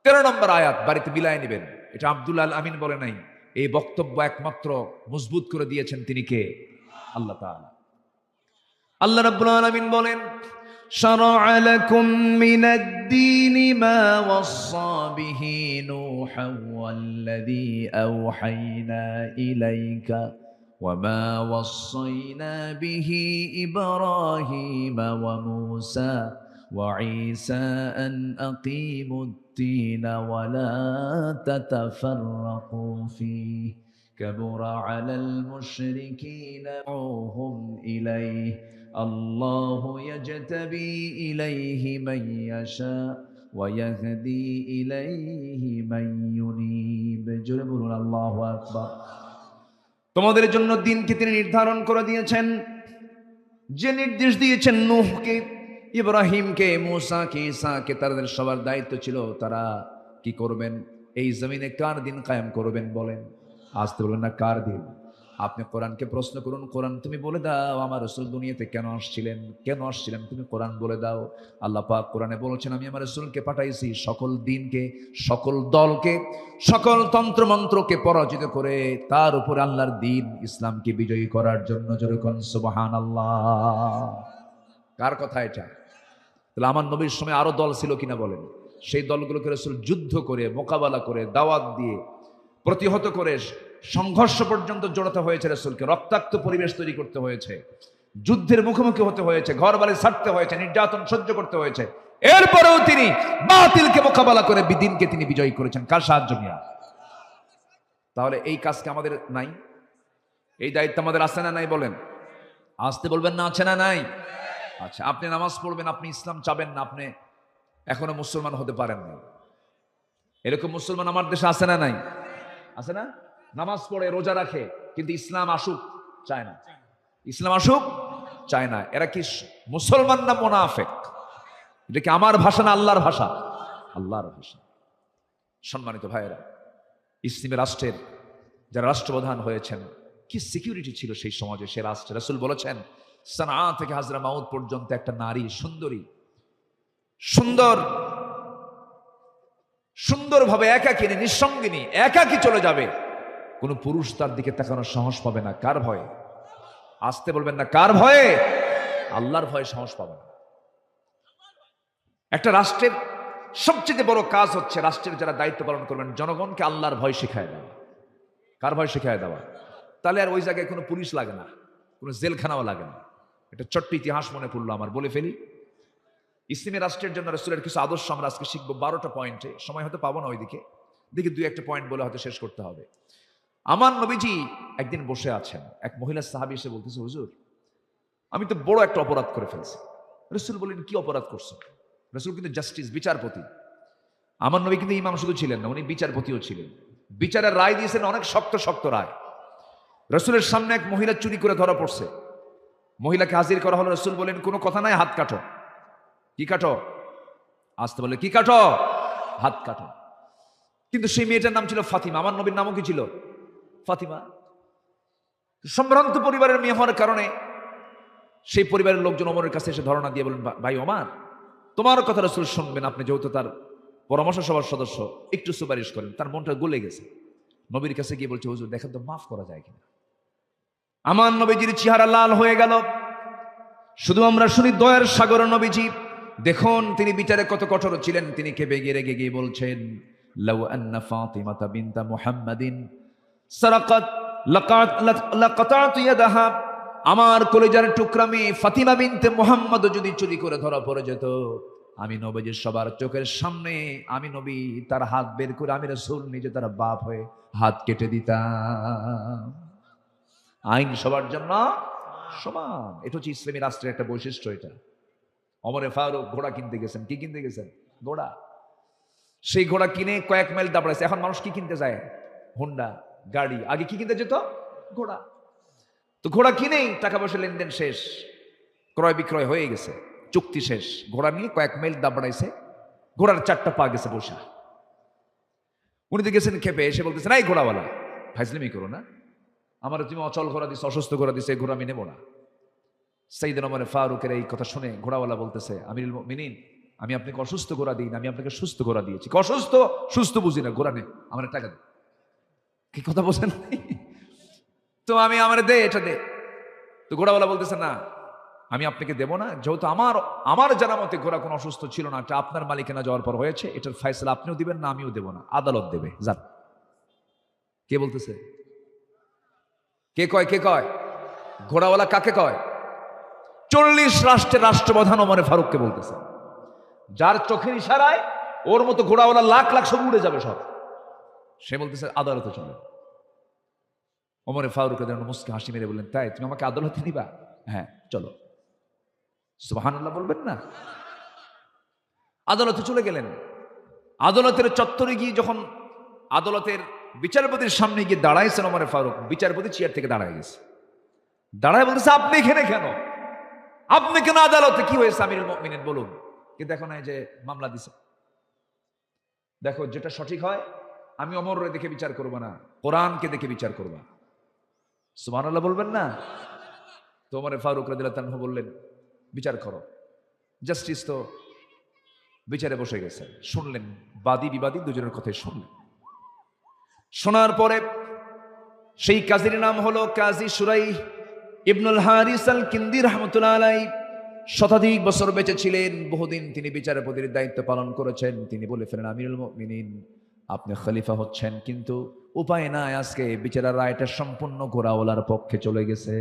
13 নম্বর আয়াত বাড়িতে বিলায় নেবেন। এটা আব্দুল আমিন বলে নাই, এই বক্তব্য একমাত্র মজবুত করে দিয়েছেন তিনি কে? আল্লাহ তাআলা। আল্লাহ রাব্বুল আলামিন বলেন, شرع لكم من الدين ما وصى به نوحا والذي أوحينا إليك وما وصينا به إبراهيم وموسى وعيسى أن أقيموا الدين ولا تتفرقوا فيه كبر على المشركين دعوهم إليه الله يجتبي إليه من يشاء ويهدي إليه من ينيب জোরে বলুন আল্লাহু আকবার। তোমাদের জন্য দিনকে তিনি নির্ধারণ করে দিয়েছেন, যে নির্দেশ দিয়েছেন নূহকে, ইব্রাহিমকে, মূসাকে, ঈসাকে, তাদের সবার দায়িত্ব ছিল তারা কি করবেন? এই জমিনে কার দিন কায়েম করবেন বলেন? আসতে বলবেন না কার দিন? আপনি কোরআনকে প্রশ্ন করুন, কোরআন তুমি বলে দাও আমার রাসূল দুনিয়াতে কেন আসছিলেন তুমি কোরআন বলে দাও। আল্লাহ পাক কোরআনে বলেছেন, আমি আমার রাসূলকে পাঠাইছি সকল দিনকে, সকল দলকে, সকল তন্ত্রমন্ত্রকে পরাজিত করে তার উপরে আল্লাহর দিন ইসলামকে বিজয়ী করার জন্য। যেরকম সুবহানাল্লাহ। কার কথা এটা? তাহলে আমার নবীর সময় আরো দল ছিল কিনা বলেন? সেই দলগুলোকে রাসূল যুদ্ধ করে, মোকাবেলা করে, দাওয়াত দিয়ে, প্রতিহত করে, সংঘর্ষ পর্যন্ত জড়াতে হয়েছে রাসূলকে। রক্তাক্ত পরিবেশ তৈরি করতে হয়েছে, যুদ্ধের মুখোমুখি হতে হয়েছে, ঘর বাড়ি ছাড়তে হয়েছে, নির্যাতন সহ্য করতে হয়েছে। এরপরেও তিনি বাতিলকে মোকাবেলা করে দ্বীনকে তিনি বিজয়ী করেছেন। কার সাহায্য নিয়ে? তাহলে এই কাজকে আমাদের নাই? এই দায়িত্ব আমাদের আছে না নাই বলেন? আসতে বলবেন না আছে না নাই? আচ্ছা, আপনি নামাজ পড়বেন, আপনি ইসলাম চাবেন না, আপনি এখনো মুসলমান হতে পারেন না। এরকম মুসলমান আমার দেশে আছে না নাই? আছে না? নামাজ পড়ে, রোজা রাখে, কিন্তু ইসলাম আসুক চায় না। ইসলাম আসুক চায় না। এরা কি মুসলমান না মুনাফিক? এটা কি আমার ভাষা না আল্লাহর ভাষা? আল্লাহর ভাষা। সম্মানিত ভাইয়েরা, ইসলামী রাষ্ট্রের যারা রাষ্ট্রপ্রধান হয়েছেন, কি সিকিউরিটি ছিল সেই সমাজে, সে রাষ্ট্রে। রাসূল বলেছেন, সানা থেকে হাজরা মাউদ পর্যন্ত একটা নারী সুন্দরী, সুন্দরভাবে একাকিনী, নিঃসঙ্গিনী, একাকি চলে যাবে, কোন পুরুষ তার দিকে তাকানোর সাহস পাবে না। কার ভয়ে? আসতে বলবেন না কার ভয়ে? আল্লাহর ভয়ে সাহস পাবে না। একটা রাষ্ট্রের সবচেয়ে বড় কাজ হচ্ছে রাষ্ট্রের যারা দায়িত্ব পালন করবেন জনগণকে আল্লাহর ভয় শিখায় দেওয়া। কার ভয় শিখায় দেওয়া? তাহলে আর ওই জায়গায় কোনো পুলিশ লাগে না, কোনো জেলখানাও লাগে না। এটা ছোট্ট ইতিহাস মনে পড়লো আমার, বলে ফেলি। ইসলামী রাষ্ট্রের জন্য রাসূলের কিছু আদর্শ আমরা আজকে শিখবো 12টা পয়েন্টে। সময় হয়তো পাবো না ওইদিকে, দেখি 2-1টা পয়েন্ট বলে হয়তো শেষ করতে হবে। আমার নবীজি একদিন বসে আছেন, এক মহিলা সাহাবী এসে বলতেছে, হুজুর আমি তো বড় একটা অপরাধ করে ফেলছি। রাসূল বললেন, কি অপরাধ করছো? রাসূল কিন্তু জাস্টিস, বিচারপতি। আমার নবী কিন্তু ইমাম শুধু ছিলেন না, উনি বিচারপতিও ছিলেন। বিচারের রায় দিয়েছেন অনেক শক্ত শক্ত রায়। রাসূলের সামনে এক মহিলা চুরি করে ধরা পড়ছে, মহিলাকে হাজির করা হলো। রাসূল বলেন, কোনো কথা নাই, হাত কাটো। কি কাটো? আসতে বলে কি কাটো? হাত কাটো। কিন্তু সেই মেয়েটার নাম ছিল ফাতিমা। আমার নবীর নামও কি ছিল? ফাতিমা। সম্ভ্রান্ত পরিবারের মেয়ে হওয়ার কারণে সেই পরিবারের লোকজন ওমরের কাছে এসে ধারণা দিয়ে বলেন, ভাই ওমর, তোমার কথা রাসূল শুনবেন, আপনি যেহেতু তার পরামর্শ সভার সদস্য, একটু সুপারিশ করেন। তার মনটা গলে গেছে। নবীর কাছে গিয়ে বলছে, হুজুর দেখেন তো মাফ করা যায় কিনা। আমার নবীজির চেহারা লাল হয়ে গেল। শুধু আমরা শুনি দয়ার সাগর নবীজি। দেখুন তিনি বিচারে কত কঠোর ছিলেন। তিনি কেঁপে গিয়ে রেগে গিয়ে বলছেন, লাউ আন্না ফাতিমাতা বিনতা মুহাম্মাদিন সারাকাত লাকাতাতু ইয়াদাহা আমার কলিজার টুকরা মেয়ে ফাতিমা বিনতে মুহাম্মদ যদি চুরি করে ধরা পড়ে যেত, আমি নবীজির সবার চোখের সামনে আমি নবী তার হাত বের করে আমি রাসূল নিজে তার বাপ হয়ে হাত কেটে দিতাম। আইন সবার জন্য সমান, এটা হচ্ছে ইসলামী রাষ্ট্রের একটা বৈশিষ্ট্য। এটা ওমরে ফারুক ঘোড়া কিনতে গেছেন। কি কিনতে গেছেন? ঘোড়া। সেই ঘোড়া কিনে কয়েক মাইল দাঁড়াইছে। এখন মানুষ কি কিনতে যায়? হোন্ডা গাড়ি। আগে কি কিনতে যেত? ঘোড়া। তো ঘোড়া কিনেই টাকা পয়সা লেনদেন শেষ, ক্রয় বিক্রয় হয়ে গেছে, চুক্তি শেষ। ঘোড়া নিয়ে কয়েক মাইল দাঁড়াইছে, ঘোড়ার 4টা পা গেছে বসা। উনি তো গেছেন খেপে, এসে বলতেছেন, এই ঘোড়াওয়ালা ফাইজলামি করো না, আমার তুমি অচল ঘোড়া দিচ্ছে, অসুস্থ ঘোড়া দিচ্ছে, এই ঘোড়া আমি নেবো না। সাইয়েদনা ওমর ফারুকের এই কথা শুনে ঘোড়াওয়ালা বলতেছে, আমিরুল মুমিনিন, আমি আপনাকে অসুস্থ ঘোড়া দিই না, আমি আপনাকে সুস্থ ঘোড়া দিয়েছি। অসুস্থ সুস্থ বুঝি না, ঘোড়া নেই, আমার টাকা দে। কি কথা বলছেন? তো আমি আমার দে, এটা দে। তো ঘোড়াওয়ালা বলতেছে, না আমি আপনাকে দেবো না, যেহেতু আমার জানা মতে ঘোড়া কোনো অসুস্থ ছিল না, এটা আপনার মালিকানা যাওয়ার পর হয়েছে, এটার ফয়সালা আপনিও দিবেন না, আমিও দেবো না, আদালত দেবে, যান। কে বলতেছে? কে কয়? কে কয়? ঘোড়াওয়ালা কাকে কয়? 40 রাষ্ট্রের রাষ্ট্রপ্রধান ওমরে ফারুককে বলতেছে, যার চোখের ইশারায় ওর মতো ঘোড়াওয়ালা লাখ লাখ সব উড়ে যাবে সব। সে বলতেছে আদালতে চলে। ওমরে ফারুক মুস্কে হাসি মেরে বললেন, তাই তুমি আমাকে আদালতে নিবা? হ্যাঁ চলো। সুবহানাল্লাহ বলবেন না? আদালতে চলে গেলেন। আদালতের চত্বরে গিয়ে যখন আদালতের বিচারপতির সামনে গিয়ে দাঁড়াইছেন ওমরে ফারুক, বিচারপতি চেয়ার থেকে দাঁড়ায় গেছে। দাঁড়ায় বলতেছে, আপনি এখানে কেন? আপনি কেন আদালতে? কি হয়েছে আমিরুল মুমিনিন বলুন। কি দেখো না যে মামলা দিছে? দেখো যেটা সঠিক হয়, আমি ওমরের দেখে বিচার করব না, কোরআনকে দেখে বিচার করবা। সুবহানাল্লাহ বলবেন না? তো ওমরে ফারুক রাদিয়াল্লাহু তাআলা বললেন, বিচার করো। জাস্টিস তো বিচারে বসে গেছে, শুনলেন বাদী বিবাদী দুজনের কথাই শুনলেন। শোনার পরে সেই কাজীর নাম হলো কাজী শুরাই ইবনুল হারিস আল কিন্দি রাহমাতুল্লাহ আলাইহি। শতাধিক বছর বেঁচে ছিলেন, বহুদিন তিনি বিচারপতির দায়িত্ব পালন করেছেন। তিনি বলে ফেলেন, আমিরুল মুমিনিন, আপনি খলিফা হচ্ছেন, কিন্তু উপায় নাই, আজকে বিচারের রায়টা সম্পূর্ণ ঘোড়াওয়ালার পক্ষে চলে গেছে।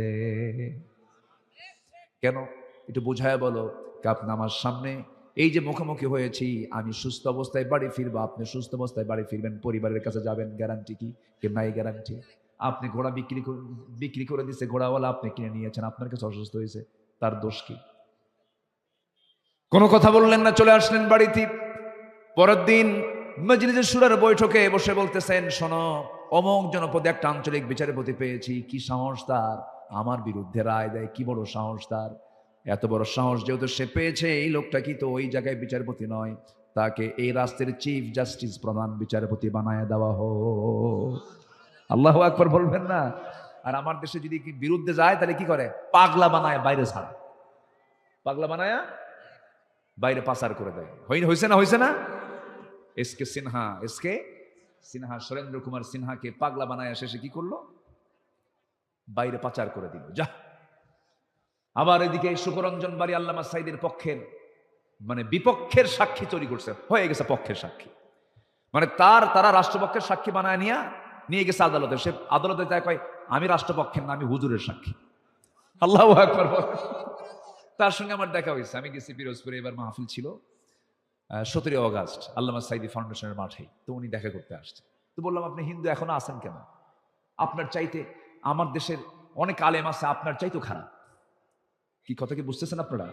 কেন একটু বুঝায় বলো। আপনি আমার সামনে এই যে মুখোমুখি হয়েছি, আমি সুস্থ অবস্থায় বাড়ি ফিরবো, আপনি সুস্থ অবস্থায় বাড়ি ফিরবেন, পরিবারের কাছে যাবেন, গ্যারান্টি কি? নাই গ্যারান্টি। আপনি ঘোড়া বিক্রি করে দিচ্ছে ঘোড়াওয়ালা, আপনি কিনে নিয়েছেন, আপনার কাছে অসুস্থ হয়েছে, তার দোষ কি? কোনো কথা বললেন না, চলে আসলেন বাড়িতে। পরের দিন মজলিসে শুরার বৈঠকে বসে বলতেছেন, শোনো, অমুক জনপদে একটা আঞ্চলিক বিচারপতি পেয়েছি, কি সাহস তার আমার বিরুদ্ধে রায় দেয়, কি বড় সাহস তার। এত বড় সাহস যেহেতু সে পেয়েছে, এই লোকটা কি তো ওই জায়গায় বিচারপতি নয়, তাকে এই রাষ্ট্রের চিফ জাস্টিস, প্রধান বিচারপতি বানায় দেওয়া হোক। আল্লাহু আকবার বলবেন না? আর আমার দেশে যদি কি বিরুদ্ধে যায়, তাহলে কি করে? পাগলা বানায় বাইরে ছাড়া, পাগলা বানায় বাইরে পাচার করে দেয়। হয়েছে না? হয়েছে না? এসকে সিনহা সুরেন্দ্র কুমার সিনহাকে পাগলা বানায় শেষে কি করলো? বাইরে পাচার করে দিল। যা। আবার এদিকে সুকরঞ্জন বাড়ি আল্লামা সাইদের পক্ষের বিপক্ষের সাক্ষী তৈরি করছে, হয়ে গেছে পক্ষের সাক্ষী। তারা রাষ্ট্রপক্ষের সাক্ষী বানায় নিয়ে গেছে আদালতে। সে আদালতে যায়, কয় আমি রাষ্ট্রপক্ষের না, আমি হুজুরের সাক্ষী। আল্লাহু আকবার। তার সঙ্গে আমার দেখা হয়েছে, আমি গেছি পিরোজপুরে, এবার মাহফিল ছিল 17 অগাস্ট আল্লামা সাইদি ফাউন্ডেশনের মাঠে। তো উনি দেখা করতে আসছে। তো বললাম, আপনি হিন্দু এখনো আছেন কেন? আপনার চাইতে আমার দেশের অনেক আলেম আছে, আপনার চাইতো খারাপ। কি কথা কি বুঝতেছেন আপনারা?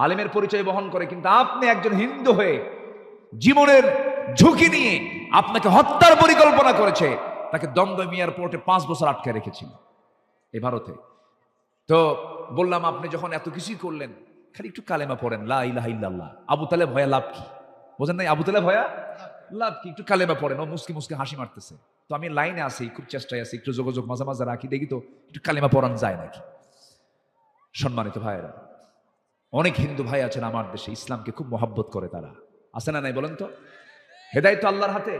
আলেমের পরিচয় বহন করে, কিন্তু আপনি একজন হিন্দু হয়ে জীবনের ঝুঁকি নিয়ে আপনাকে হত্যার পরিকল্পনা করেছে, তাকে দমদম এয়ারপোর্টে 5 বছর আটকে রেখেছিল এই ভারতে। তো বললাম, আপনি যখন এত কিছুই করলেন, খালি একটু কালেমা পড়েন, লা ইলাহা ইল্লাল্লাহ। আবু তালেব ভয়া লাভ কি? বোঝেন নাই? আবু তালেব ভয়া লাভ কি? একটু কালেমা পড়েন। ও মুসকি হাসি মারতেছে। তো আমি লাইনে আছি, খুব চেষ্টায় আছি, একটু যোগাযোগ মাঝে মাঝে রাখি, দেখি তো একটু কালেমা পড়ান যায় নাকি। সম্মানিত ভাইয়েরা, অনেক হিন্দু ভাই আছেন আমার দেশে, ইসলামকে খুব মহব্বত করে, তারা আছে না নাই বলেন তো? হেদায়েত তো আল্লাহর হাতে।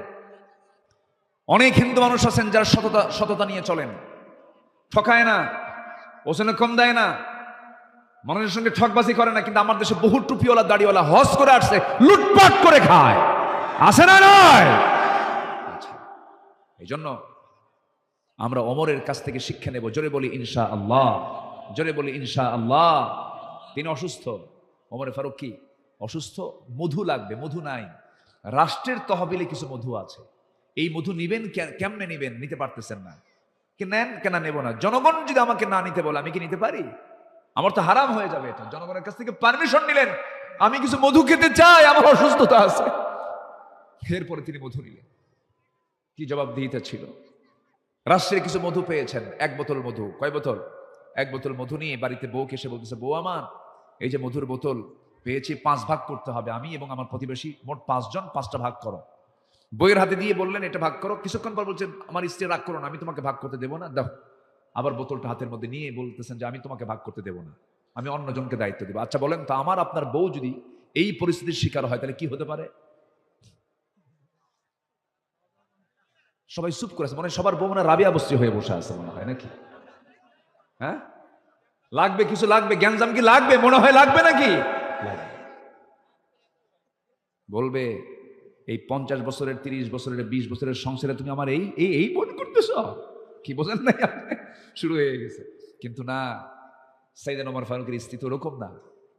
অনেক হিন্দু মানুষ আছেন যারা সততা নিয়ে চলেন, ঠকায় না, ওজনে কম দেয় না, মানুষের সঙ্গে ঠকবাজি করে না। কিন্তু আমার দেশে বহু টুপিওয়ালা দাড়িওয়ালা হজ করে আসছে, লুটপাট করে খায়, আছে না নয়? এই জন্য আমরা ওমরের কাছ থেকে শিক্ষা নেব। জোরে বলি ইনশাআল্লাহ। জোরে বলি ইনশাআল্লাহ। তিনি অসুস্থ, ওমর ফারুক কি অসুস্থ, মধু লাগবে, মধু নাই। রাষ্ট্রের তহবিলে কিছু মধু আছে, এই মধু নিবেন, কেমনে নিবেন, নিতে পারতেছেন না। কি নেন, কেন নেব না? জনগণ যদি আমাকে না নিতে বলে আমি কি নিতে পারি? আমার তো হারাম হয়ে যাবে এটা। জনগণের কাছ থেকে পারমিশন নিলেন, আমি কিছু মধু খেতে চাই, আমার অসুস্থতা আছে। এরপরে তিনি মধু নিলেন। কি জবাব দিতে ছিল? রাষ্ট্রের কিছু মধু পেয়েছেন, এক বোতল মধু। কয় বোতল? এক বোতল মধু নিয়ে বাড়িতে বউকে এসে বলতেছে, বউ আমার এই যে মধুর বোতল পেয়েছি, 5 ভাগ করতে হবে, আমি এবং আমার প্রতিবেশী মোট 5 জন, 5টা ভাগ করো। বইয়ের হাতে দিয়ে বললেন এটা ভাগ করো। কিছুক্ষণ পর বলছেন, আমার স্ত্রী রাগ করো না, আমি তোমাকে ভাগ করতে দেবো না, দাও। আবার বোতলটা হাতের মধ্যে নিয়ে বলতেছেন যে আমি তোমাকে ভাগ করতে দেবো না, আমি অন্যজনকে দায়িত্ব দেবো। আচ্ছা বলেন তো, আমার আপনার বউ যদি এই পরিস্থিতির শিকার হয় তাহলে কি হতে পারে? সবাই চুপ করেছে, মানে সবার বউ রাবিয়া বস্তি হয়ে বসে আছে মনে হয়, নাকি? হ্যাঁ, লাগবে, কিছু লাগবে, জ্ঞানজাম কি লাগবে? মনে হয় লাগবে নাকি? বলবে এই 50 বছরের, 30 বছরের, 20 বছরের সংসারে তুমি আমার এই এই এই মন করতেছ, কি বোঝেন নাই আপনি? শুরু হয়ে গেছে। কিন্তু না, সাইয়েদনা ওমর ফারুকের স্ত্রী তো ওরকম না।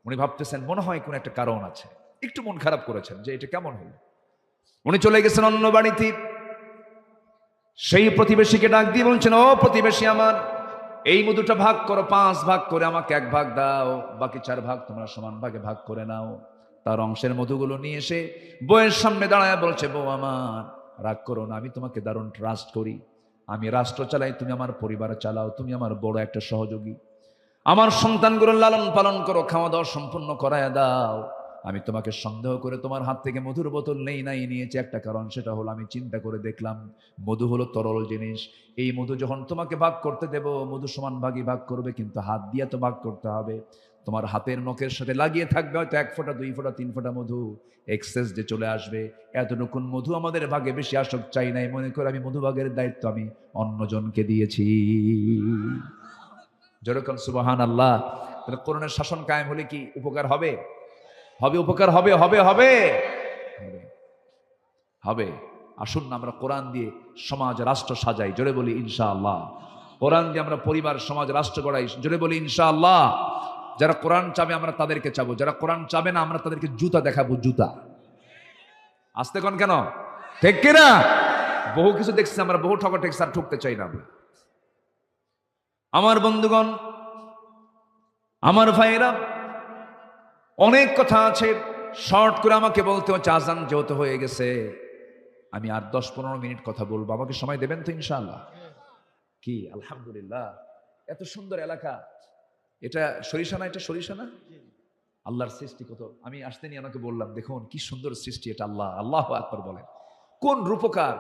উনি ভাবতেছেন মনে হয় কোন একটা কারণ আছে, একটু মন খারাপ করেছেন যে এটা কেমন হলো। উনি চলে গেছেন অন্য বাড়িতে। সেই প্রতিবেশীকে ডাক দিয়ে বলছেন, ও প্রতিবেশী আমার, এই মধুটা ভাগ করো, 5 ভাগ করে আমাকে 1 ভাগ দাও, বাকি 4 ভাগ তোমরা সমান ভাগে ভাগ করে নাও। তার অংশের মধুগুলো নিয়ে এসে বউয়ের সামনে দাঁড়ায় বলছে, বউ আমার রাগ করো না, আমি তোমাকে দারুণ ট্রাস্ট করি, আমি রাষ্ট্র চালাই, তুমি আমার পরিবার চালাও, তুমি আমার বড় একটা সহযোগী, আমার সন্তানগুলোর লালন পালন করো, খাওয়া দাওয়া সম্পূর্ণ করায় দাও। আমি তোমাকে সন্দেহ করে তোমার হাত থেকে মধুর বোতল নাই নিয়েছি একটা কারণ, সেটা হলো আমি চিন্তা করে দেখলাম মধু হলো তরল জিনিস। এই মধু যখন তোমাকে ভাগ করতে দেব, মধু সমান ভাগই ভাগ করবে, কিন্তু হাত দিয়ে তো ভাগ করতে হবে। তোমার হাতের নখের সাথে লাগিয়ে থাকবে হয়তো 1 ফোঁটা, 2 ফোঁটা, 3 ফোঁটা মধু, এক্সেস যে চলে আসবে। এতটুকুন মধু আমাদের ভাগে বেশি আসক চাই নাই, মনে করে আমি মধু ভাগের দায়িত্ব আমি অন্যজনকে দিয়েছি। যেরকম সুবহানাল্লাহ। তাহলে কোরআনের শাসন কায়েম হলে কি উপকার হবে? হবে, উপকার হবে, হবে, হবে, হবে, হবে। আসুন না আমরা কোরআন দিয়ে সমাজ রাষ্ট্র সাজাই, জোরে বলি ইনশাআল্লাহ। কোরআন দিয়ে আমরা পরিবার সমাজ রাষ্ট্র গড়াই, জোরে বলি ইনশাআল্লাহ। যারা কোরআন চাবে আমরা তাদেরকে চাবো, যারা কোরআন চাবে না আমরা তাদেরকে জুতা দেখাবো, জুতা। আসতে কোন কেন, ঠিক কিনা? বহু কিছু দেখছি আমরা, বহু ঠকা ঠেকছে, আর ঠকতে চাই না আমরা। আমার বন্ধুগণ, আমার ভাইয়েরা, অনেক কথা আছে, শর্ট করে আমাকে বলতে হচ্ছে, আজান যেহেতু হয়ে গেছে, আমি আর 10-15 মিনিট কথা বলবো, আমাকে সময় দেবেন তো ইনশাআল্লাহ? কি আলহামদুলিল্লাহ, এত সুন্দর এলাকা। এটা সরিষা না? এটা সরিষা না? আল্লাহর সৃষ্টি কত। আমি আসতে নিয়ে আমাকে বললাম, দেখুন কি সুন্দর সৃষ্টি এটা, আল্লাহ, আল্লাহু আকবার বলেন। কোন রূপকার,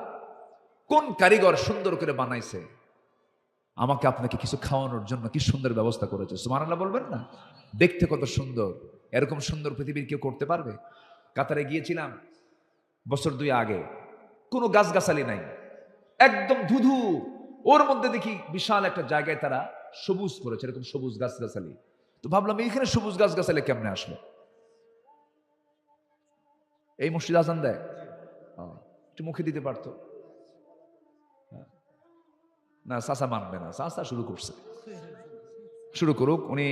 কোন কারিগর সুন্দর করে বানাইছে, আমাকে আপনাকে কিছু খাওয়ানোর জন্য কি সুন্দর ব্যবস্থা করেছে। সুবহানাল্লাহ বলবেন না? দেখতে কত সুন্দর, এরকম সুন্দর পৃথিবীর কেউ করতে পারবে? কাতারে গিয়েছিলাম বছর 2 আগে, কোনো গাছগাছালি নাই, একদম ধুধু। ওর মধ্যে দেখি বিশাল একটা জায়গায় তারা সবুজ করেছে, এরকম সবুজ গাছগাছালি। তো ভাবলাম এখানে সবুজ গাছগাছালি কেমনে আসলো? এই মসজিদ আজান দেয়, একটু মুখে দিতে পারতো না। চাচা মানবে না, চাচা শুরু করছে, শুরু করুক উনি।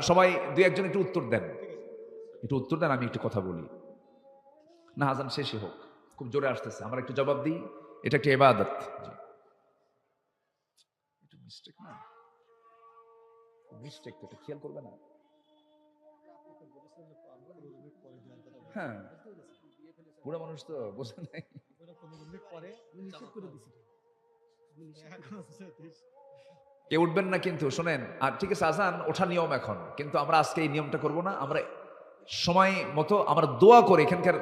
সবাই 2-1 জন একটু উত্তর দেন, একটু উত্তর দেন, আমি একটু কথা বলি না। আজান শেষই হোক, খুব জোরে আসতেছে, আমরা একটু জবাব দিই, এটা একটা ইবাদত। একটু মিস্টেক না, মিস্টেক তো, এটা খেয়াল করবে না? হ্যাঁ, বুড়া মানুষ তো বোঝে নাই। কেউ উঠবেন না কিন্তু, শোনেন। আর ঠিক আছে, আজান ওঠা নিয়ম এখন, কিন্তু আমরা আজকে এই নিয়মটা করব না। আমরা সময় মতো আমরা দোয়া করে, এখানকার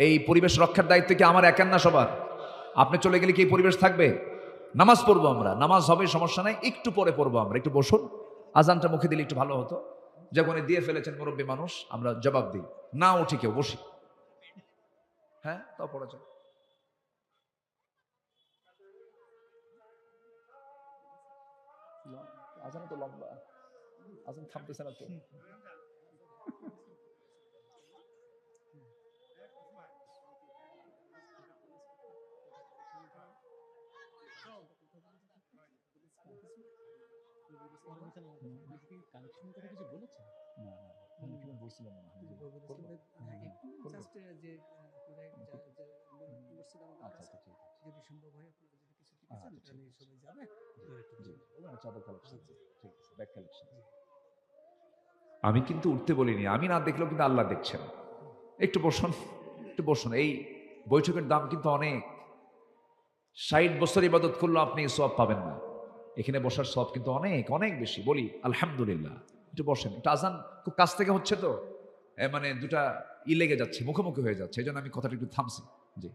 এই পরিবেশ রক্ষার দায়িত্ব কি আমার একার না, সবার? আপনি চলে গেলে কি এই পরিবেশ থাকবে? নামাজ পড়বো আমরা, নামাজ হবে, সমস্যা নাই, একটু পরে পড়বো আমরা। একটু বসুন, আজানটা মুখে দিলে একটু ভালো হতো। যখন দিয়ে ফেলেছেন মুরব্বী মানুষ, আমরা জবাব দিই, না উঠি কেউ, বসি। হ্যাঁ, তাও পড়া যায়। আজান তো লম্বা, আজান থামতেছে না তো। আমি কিন্তু উঠতে বলিনি, আমি না দেখলেও কিন্তু আল্লাহ দেখছেন। একটু বসুন, একটু বসুন। এই বৈঠকের দাম কিন্তু অনেক। 60 বছর ইবাদত করলেও আপনি সওয়াব পাবেন না। এখানে বসার সওয়াব কিন্তু অনেক অনেক বেশি। বলি আলহামদুলিল্লাহ। একটু বসেন। একটু আজান খুব কাছ থেকে হচ্ছে তো, মানে দুটা লেগে যাচ্ছে, মুখোমুখি হয়ে যাচ্ছে, এই জন্য আমি কথাটা একটু থামছি। জি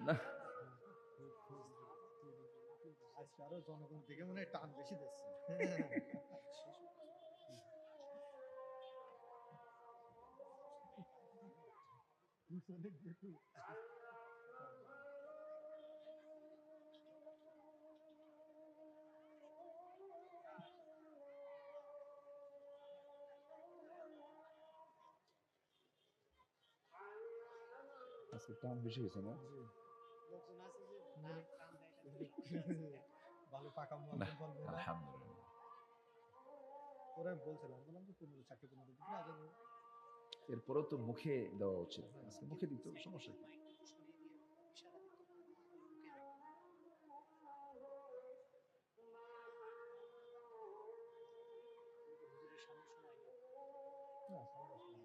না, জনগণ থেকে মনে হয় টান বেশি দিচ্ছে। আজকে টান বেশি হয়েছে না? ভালো পাকা না, মুয়াজ্জিন বলবো না। আলহামদুলিল্লাহ। ওরা বলছিলাম বললাম যে 15 চারটে 15 দিকে আজান হবে। এরপরেও তো মুখে দেওয়া উচিত। আজকে মুখে দিত, সমস্যা কি? না, সমস্যা নেই।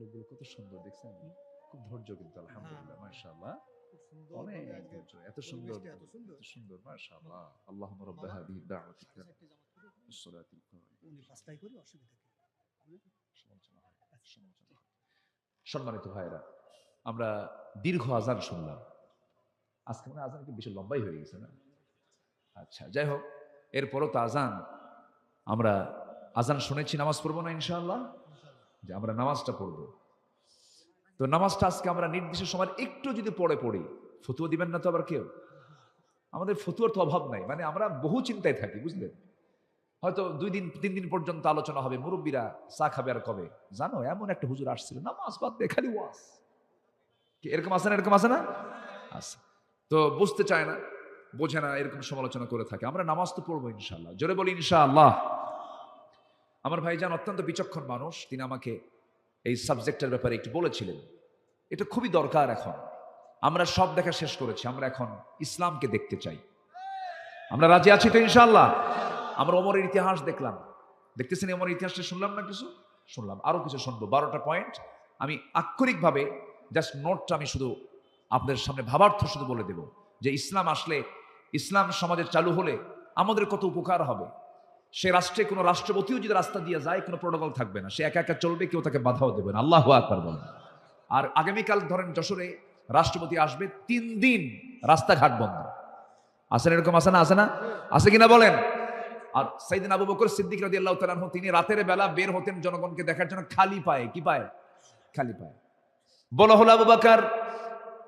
লোকগুলো কত সুন্দর দেখছেন, খুব ধৈর্য কিন্তু আলহামদুলিল্লাহ, মাশাআল্লাহ। খুব সুন্দর অনেক ভাবে আজকে ধৈর্য, এত সুন্দর, পরিবেশটা এত সুন্দর। এত সুন্দর, মাশাআল্লাহ। আল্লাহুম্মা রাব্বা হাযিহি দাওয়াতিকা একটা জামাত করে ওয়াস-সালাতিল কায়িমা। উনি 5টায় করে অসুবিধা কি? সমালোচনা হয়, সমালোচনা হয়। সম্মানিত ভাইরা, আমরা দীর্ঘ আজান শুনলাম। আজকে মনে হয় আজান কি বেশি লম্বাই হয়ে গেছে না? আচ্ছা, যাই হোক, এরপরও তো আজান, আমরা আজান শুনেছি, নামাজ পড়বো না ইনশাআল্লাহ? যে আমরা নামাজটা পড়বো। তো নামাজটা আজকে আমরা নির্দিষ্ট সময় একটু যদি পড়ি, ফতুয়া দিবেন না তো আবার কেউ? আমাদের ফতুয়ার তো অভাব নাই, মানে আমরা বহু চিন্তায় থাকি, বুঝলেন? হয়তো 2 দিন 3 দিন পর্যন্ত আলোচনা হবে, মুরব্বীরা চা খাবে আর কবে, জানো এমন একটা হুজুর আসছিল, নামাজ বাদ দিয়ে খালি ওয়াজ। কি এরকম আছে না? এরকম আছে না? আছে। তো বুঝতে চায় না, বোঝে না, এরকম সমালোচনা করে থাকে। আমরা নামাজ তো পড়বো ইনশাআল্লাহ, জোরে বলি ইনশাআল্লাহ। আমার ভাইজান অত্যন্ত বিচক্ষণ মানুষ, তিনি আমাকে এই সাবজেক্টের ব্যাপারে একটু বলেছিলেন। এটা খুবই দরকার। এখন আমরা সব দেখা শেষ করেছি, আমরা এখন ইসলামকে দেখতে চাই। আমরা রাজি আছি তো ইনশাআল্লাহ? আমরা ওমরের ইতিহাস দেখলাম, দেখতেছেন ওমরের ইতিহাসটা শুনলাম না? কিছু শুনলাম, আরো কিছু শুনবো। 12টা পয়েন্ট আমি আক্ষরিকভাবে জাস্ট নোটটা আমি শুধু আপনাদের সামনে ভাবার্থ শুধু বলে দেব, যে ইসলাম আসলে, ইসলাম সমাজে চালু হলে আমাদের কত উপকার হবে। সে রাষ্ট্রে কোনো রাষ্ট্রপতিও যদি রাস্তা দিয়ে যায়, কোনো প্রোটোকল থাকবে না, সে একা একা চলবে, কেউ তাকে বাধাও দেবে না। আল্লাহু আকবার বলেন। আর আগামীকাল ধরেন যশোরে রাষ্ট্রপতি আসবে, 3 দিন রাস্তাঘাট বন্ধ। আসেন এরকম, আছে না? আছে না? আছে কিনা বলেন? আর সাইয়েদনা আবু বকর সিদ্দিক রাদিয়াল্লাহু তাআলা আনহু, তিনি রাতের বেলা বের হতেন জনগণকে দেখার জন্য খালি পায়ে। কি পায়ে? খালি পায়ে। বলা হলো, আবু বকর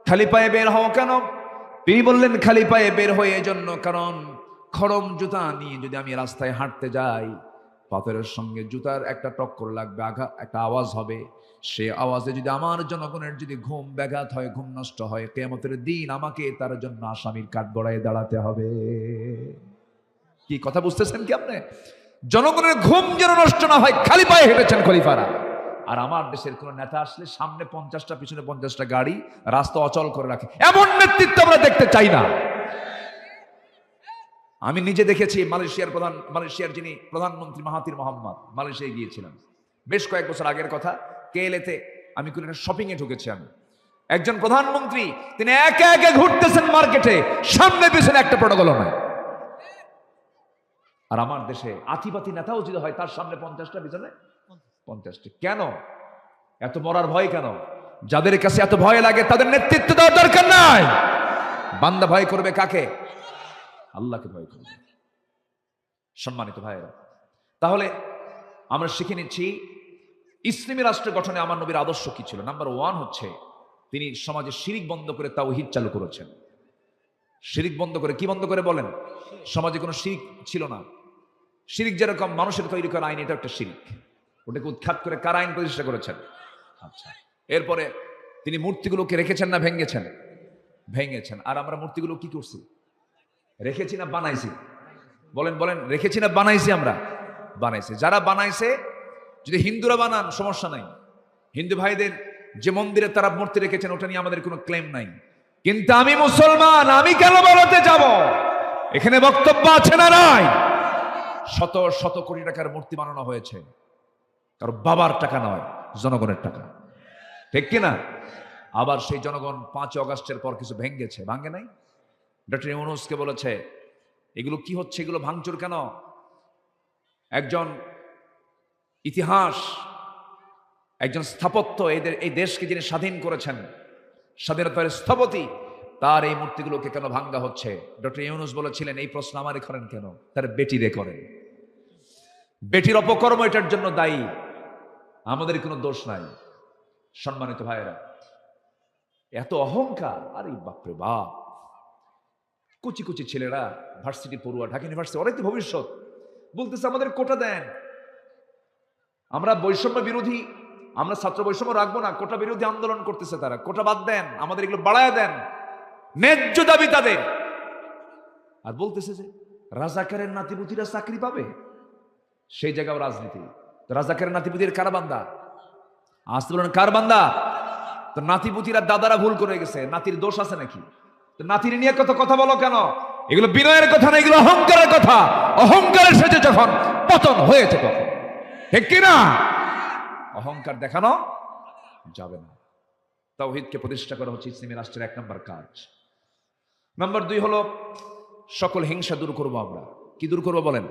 খালি পায়ে বের হও কেন? তিনি বললেন, খালি পায়ে বের হয়ে এজন্য, কারণ খড়ম জুতা নিয়ে যদি আমি রাস্তায় হাঁটতে যাই, পাথরের সঙ্গে জুতার একটা টক্কর লাগবে, আঘাত, একটা আওয়াজ হবে। সে আওয়াজে যদি আমার জনগণের যদি ঘুম ব্যাঘাত হয়, ঘুম নষ্ট হয়, কিয়ামতের দিন আমাকে তার জন্য আসামির কাঠগড়ায় দাঁড়াতে হবে। কি কথা বুঝতেছেন কি আপনি? জনগণের ঘুম যেন নষ্ট না হয়, খালি পায়ে হেঁটেছেন খলিফারা। আর আমার দেশের কোন নেতা আসলে সামনে 50টা, পিছনে 50টা গাড়ি, রাস্তা অচল করে রাখে। এমন নেতৃত্ব আমরা দেখতে চাই না। আমি নিজে দেখেছি, মালয়েশিয়ার যিনি প্রধানমন্ত্রী মাহাথির মোহাম্মদ, মালয়েশিয়ায় গিয়েছিলাম বেশ কয়েক বছর আগের কথা। কেএলএতে আমি কোনো একটা শপিং এ ঢুকেছি, আমি একজন প্রধানমন্ত্রী, তিনি একে একে ঘুরতেছেন মার্কেটে, সামনে পিছনে একটা প্রোটোকল নয়। আর আমার দেশে আতিপাতি নেতাও যদি হয়, তার সামনে 50টা, পিছনে 50টা। কেন এত মরার ভয়? কেন? যাদের কাছে এত ভয় লাগে তাদের নেতৃত্ব দেওয়ার দরকার নাই। বান্দা ভয় করবে কাকে? আল্লাহকে ভয় করবে। সম্মানিত ভাইয়েরা, তাহলে আমরা শিখে নিচ্ছি ইসলামী রাষ্ট্র গঠনে আমার নবীর আদর্শ কি ছিল। নাম্বার 1 হচ্ছে, তিনি সমাজে শিরিক বন্ধ করে তাওহীদ চালু করেছেন। শিরিক বন্ধ করে। কি বন্ধ করে বলেন? সমাজে কোনো শিরিক ছিল না। শিরিক যেরকম মানুষের তৈরি করা আইন, এটা একটা শিরিক। ওটাকে উৎখাত করে কার আইন প্রতিষ্ঠা করেছেন? আচ্ছা, এরপরে তিনি মূর্তিগুলোকে রেখেছেন না ভেঙেছেন? ভেঙেছেন। আর আমরা মূর্তিগুলো কি করছি? রেখেছি না বানাইছি? বলেন বলেন, রেখেছি না বানাইছি? আমরা বানাইছি। যারা বানাইছে, যদি হিন্দুরা বানান সমস্যা নাই, হিন্দু ভাইদের যে মন্দিরে তারা মূর্তি রেখেছেন ওটা নিয়ে আমাদের কোনো ক্লেম নাই। কিন্তু আমি মুসলমান, আমি কেন বানাতে যাব? এখানে বক্তব্য আছে না নাই? শত শত কোটি টাকার মূর্তি বানানো হয়েছে, কারো বাবার টাকা নয়, জনগণের টাকা, ঠিক কিনা? আবার সেই জনগণ 5 আগস্টের পর কিছু ভেঙেছে, ভাঙে নাই? ডক্টর ইউনূসকে বলেছে এগুলো কি হচ্ছে, এগুলো ভাঙচুর কেন? একজন ইতিহাস, একজন স্থাপত্য, এই দেশকে যিনি স্বাধীন করেছেন, স্বাধীনতার স্থপতি, তার এই মূর্তিগুলোকে কেন ভাঙ্গা হচ্ছে? ডক্টর ইউনূস বলেছিলেন এই প্রশ্ন আমারে করেন কেন, তার বেটিরে করেন। বেটির অপকর্ম এটার জন্য দায়ী, আমাদের কোনো দোষ নাই। সম্মানিত ভাইয়েরা, এত অহংকার! আরে বাপরে বাপ! কুচি কুচি ছেলেরা, ভার্সিটি পড়ুয়া, ঢাকা ইউনিভার্সিটি, ওরাই তো ভবিষ্যৎ। বলতেছে আমাদের কোটা দেন, আমরা বৈষম্য বিরোধী, আমরা ছাত্র বৈষম্য রাখবো না, কোটা বিরোধী আন্দোলন করতেছে তারা। কোটা বাদ দেন, আমাদের এগুলো বাড়ায় দেন, ন্যায্য দাবি তাদের। আর বলতেছে যে রাজাকারের নাতিপুতিরা চাকরি পাবে, সেই জায়গায় রাজনীতি। রাজাকারের নাতিপুতির কার বান্দা? আসতে বলেন কার বান্দা? তো নাতিপুতিরা দাদারা ভুল করে গেছে, নাতির দোষ আছে নাকি? তো নাতির নিয়ে কত কথা বলো কেন? এগুলো বিনয়ের কথা না, এগুলো অহংকারের কথা। অহংকারের সাথে যখন পতন হয়েছে তখন, ঠিক কিনা? অহংকার দেখানো যাবে না। তাওহীদকে প্রতিষ্ঠা করা হচ্ছে ইসলামী রাষ্ট্রের 1 নম্বর কাজ। নাম্বার 2 হলো সকল হিংসা দূর করবো আমরা। কি দূর করবো বলেন?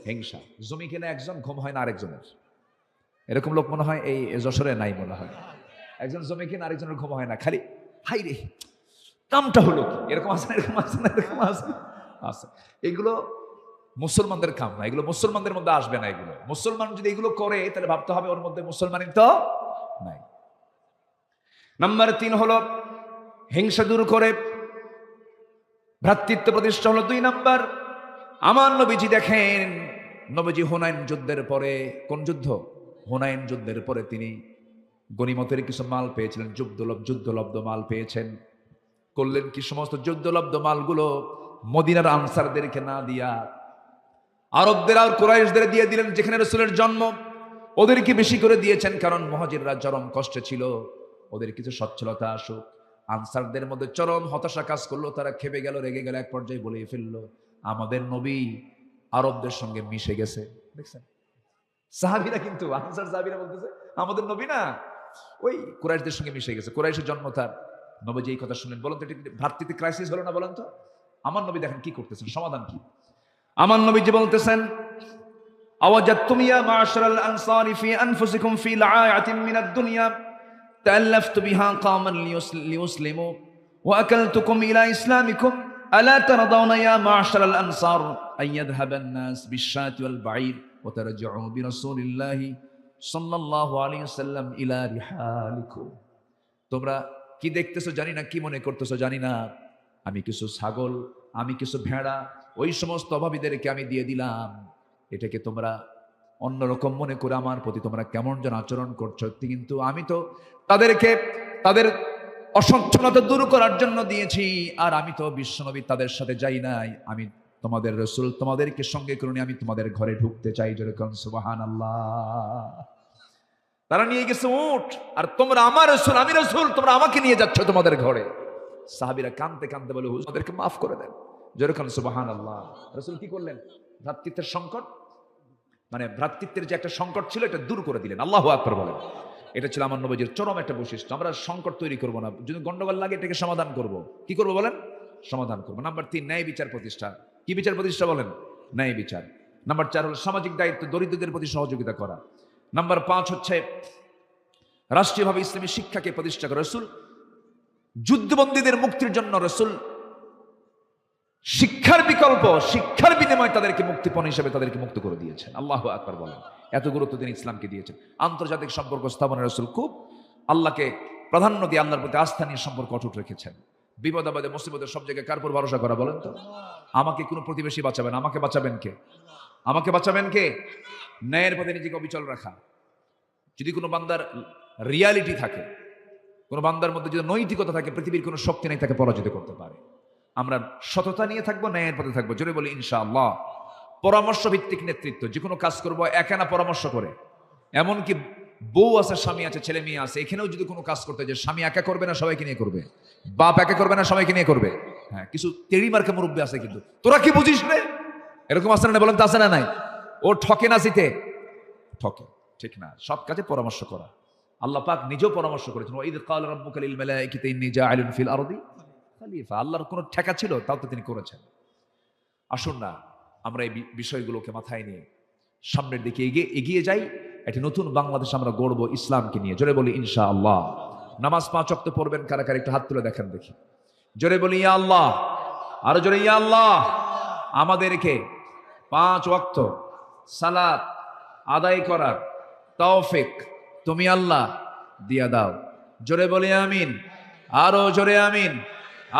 হিংসা। জমি কিনে একজন, ঘুম হয় না আরেকজনের। এরকম লোক মনে হয় এই যশোরে নাই, মনে হয়। একজন জমি কিনে আরেকজনের ঘুম হয় না, খালি হাই রে কামটা হলো কি, এরকম আছে না? এরকম আছে না? এরকম আছে। এগুলো মুসলমানদের কাম না, এগুলো মুসলমানদের মধ্যে আসবে না। এগুলো মুসলমান যদি এগুলো করে তাহলে ভাবতে হবে ওর মধ্যে মুসলমানই তো নাই। নাম্বার 3 হলো হিংসা দূর করে ভ্রাতৃত্ব প্রতিষ্ঠা হলো 2 নাম্বার। আমার নবীজি দেখেন, নবীজি হুনাইন যুদ্ধের পরে, কোন যুদ্ধ? হুনাইন যুদ্ধের পরে তিনি গনিমতের কিছু মাল পেয়েছিলেন, যুদ্ধলব্ধ মাল পেয়েছেন। করলেন কি? সমস্ত যুদ্ধলব্ধ মালগুলো মদিনার আনসারদেরকে না দিয়া আরবদের আর কুরাইশদের দিয়ে দিলেন, যেখানে রাসূলের জন্ম। ওদেরকে বেশি করে দিয়েছেন, কারণ মুহাজিররা চরম কষ্টে ছিল, ওদের কিছু সচ্ছলতা আসুক। আনসারদের মধ্যে চরম হতাশা কাজ করলো, তারা খেপে গেল, রেগে গেল, এক পর্যায়ে বলে ফেললো আমাদের নবী আরবদের সঙ্গে মিশে গেছে। দেখছেন সাহাবীরা, কিন্তু আনসার সাহাবীরা বলতেছে আমাদের নবী না, ওই কুরাইশদের সঙ্গে মিশে গেছে। কুরাইশের জন্ম তার। নবীজি এই কথা শুনলেন। বলেন তো এটা ভ্রাতৃত্বের ক্রাইসিস হলো না? বলেন তো। আমার নবী দেখেন কি করতেছেন, সমাধান কি? আমার নবীজি বলতেছেন আওয়াজাতুম ইয়া মা'শারাল আনসারি ফি আনফুসিকুম ফি লা'আতিন মিনাদ দুনিয়া তাআল্লাফতু বিহা কামান লিয়ুসলিমু ওয়া আকালতুকুম ইলা ইসলামিকুম আলা তারদাউনা ইয়া মা'শারাল আনসার আইয়াযহাবান নাস বিশ-শাতি ওয়াল বা'ীর ওয়া তারজি'উ বিরাসূলিল্লাহি সাল্লাল্লাহু আলাইহি ওয়াসাল্লাম ইলা রিহালিকুম। তোমরা কি দেখতেছো জানি না, কি মনে করতেছো জানি না, আমি কিছু ছাগল, আমি কিছু ভেড়া ওই সমস্ত অভাবীদেরকে আমি দিয়ে দিলাম। এটাকে তোমরা অন্যরকম মনে করে আমার প্রতি তোমরা কেমন যেন আচরণ করছো, কিন্তু আমি তো তাদেরকে তাদের অসচ্ছলতা দূর করার জন্য দিয়েছি। আর আমি তো বিশ্বনবী তাদের সাথে যাই নাই, আমি তোমাদের রাসূল, তোমাদেরকে সঙ্গে করে নিয়ে আমি তোমাদের ঘরে ঢুকতে চাই। যেরকম সুবহানাল্লাহ। তারা নিয়ে গেছে উট, আর তোমরা আমার রাসূল, আমি রাসূল, তোমরা আমাকে নিয়ে যাচ্ছ তোমাদের ঘরে। সাহাবীরা কাঁদতে কাঁদতে বলে হুজুর আমাদেরকে মাফ করে দেন। যেরকম সুবহানাল্লাহ। রাসূল কি করলেন? ভ্রাতৃত্বের সংকট, মানে ভ্রাতৃত্বের যে একটা সংকট ছিল এটা দূর করে দিলেন। আল্লাহু আকবার বলেন। এটা ছিল আমার নবীজির চরম একটা বৈশিষ্ট্য। আমরা সংকট তৈরি করব না, যদি গন্ডগোল লাগে এটাকে সমাধান করব। কি করব বলেন? সমাধান করব। নাম্বার 3 ন্যায় বিচার প্রতিষ্ঠা। কি বিচার প্রতিষ্ঠা বলেন? ন্যায় বিচার। নাম্বার 4 হলো সামাজিক দায়িত্ব, দরিদ্রদের প্রতি সহযোগিতা করা। নাম্বার 5 হচ্ছে রাষ্ট্রীয়ভাবে ইসলামী শিক্ষাকে প্রতিষ্ঠা করা। রাসূল যুদ্ধবন্দীদের মুক্তির জন্য রাসূল শিক্ষার বিকল্প, শিক্ষার বিনিময়ে তাদেরকে মুক্তিপণ হিসেবে তাদেরকে মুক্ত করে দিয়েছেন। আল্লাহু আকবার বলেন। এত গুরুত্ব তিনি ইসলামকে দিয়েছেন। আন্তর্জাতিক সম্পর্ক স্থাপনের রাসূল খুব আল্লাহকে প্রাধান্য দিয়ে আল্লাহর প্রতি আস্থা নিয়ে সম্পর্ক অটুট রেখেছেন। বিপদ আপদে মুসিবতে সব জায়গায় কার উপর ভরসা করা বলেন তো? আমাকে কোনো প্রতিবেশী বাঁচাবেন, আমাকে বাঁচাবেন কে? আমাকে বাঁচাবেন কে? ন্যায়ের পথে নিজেকে অবিচল রাখা। যদি কোনো বান্দার রিয়ালিটি থাকে, কোনো বান্দার মধ্যে যদি নৈতিকতা থাকে, পৃথিবীর কোনো শক্তি নেই তাকে পরাজিত করতে পারে। আমরা সততা নিয়ে থাকবো, ন্যায়ের পথে থাকবো। জোরে বলি ইনশাআল্লাহ। পরামর্শ ভিত্তিক নেতৃত্ব, যে কোনো কাজ করবো একা না, পরামর্শ করে। এমনকি বউ আছে, স্বামী আছে, ছেলে মেয়ে আছে, এখানেও যদি কোনো কাজ করতে যে স্বামী একা করবে না, সবাইকে নিয়ে করবে। বাপ একা করবে না, সবাইকে নিয়ে করবে। হ্যাঁ, কিছু তেড়ি মার্কা মুরব্বী আছে, কিন্তু তোরা কি বুঝিস রে, এরকম আছে না? বলেন তো, আছে না নাই? ও ঠকে না, জিতে ঠকে, ঠিক না? সব কাজে পরামর্শ করা। আল্লাহ পাক নিজেও পরামর্শ করেছেন, ওয়া ইয ক্বালা রাব্বুকা লিল মালাইকাতি ইন্নী জাইলুন ফিল আরদি খলিফা। আল্লাহর কোনো ঠেকা ছিল? তাও তো তিনি করেছেন। আসুন না আমরা এই বিষয়গুলোকে মাথায় নিয়ে সামনের দিকে এগিয়ে যাই। একটি নতুন বাংলাদেশ আমরা গড়বো ইসলামকে নিয়ে। জোরে বলি ইনশাআল্লাহ। নামাজ 5 ওয়াক্ত পড়বেন কারা কারা, একটু হাত তুলে দেখেন দেখি। জোরে বলি ইয়া আল্লাহ, আরো জোরে ইয়া আল্লাহ। আমাদেরকে 5 ওয়াক্ত সালাত আদায় করার তৌফিক তুমি আল্লাহ দিয়া দাও। জোরে বলি আমিন, আরো জোরে আমিন,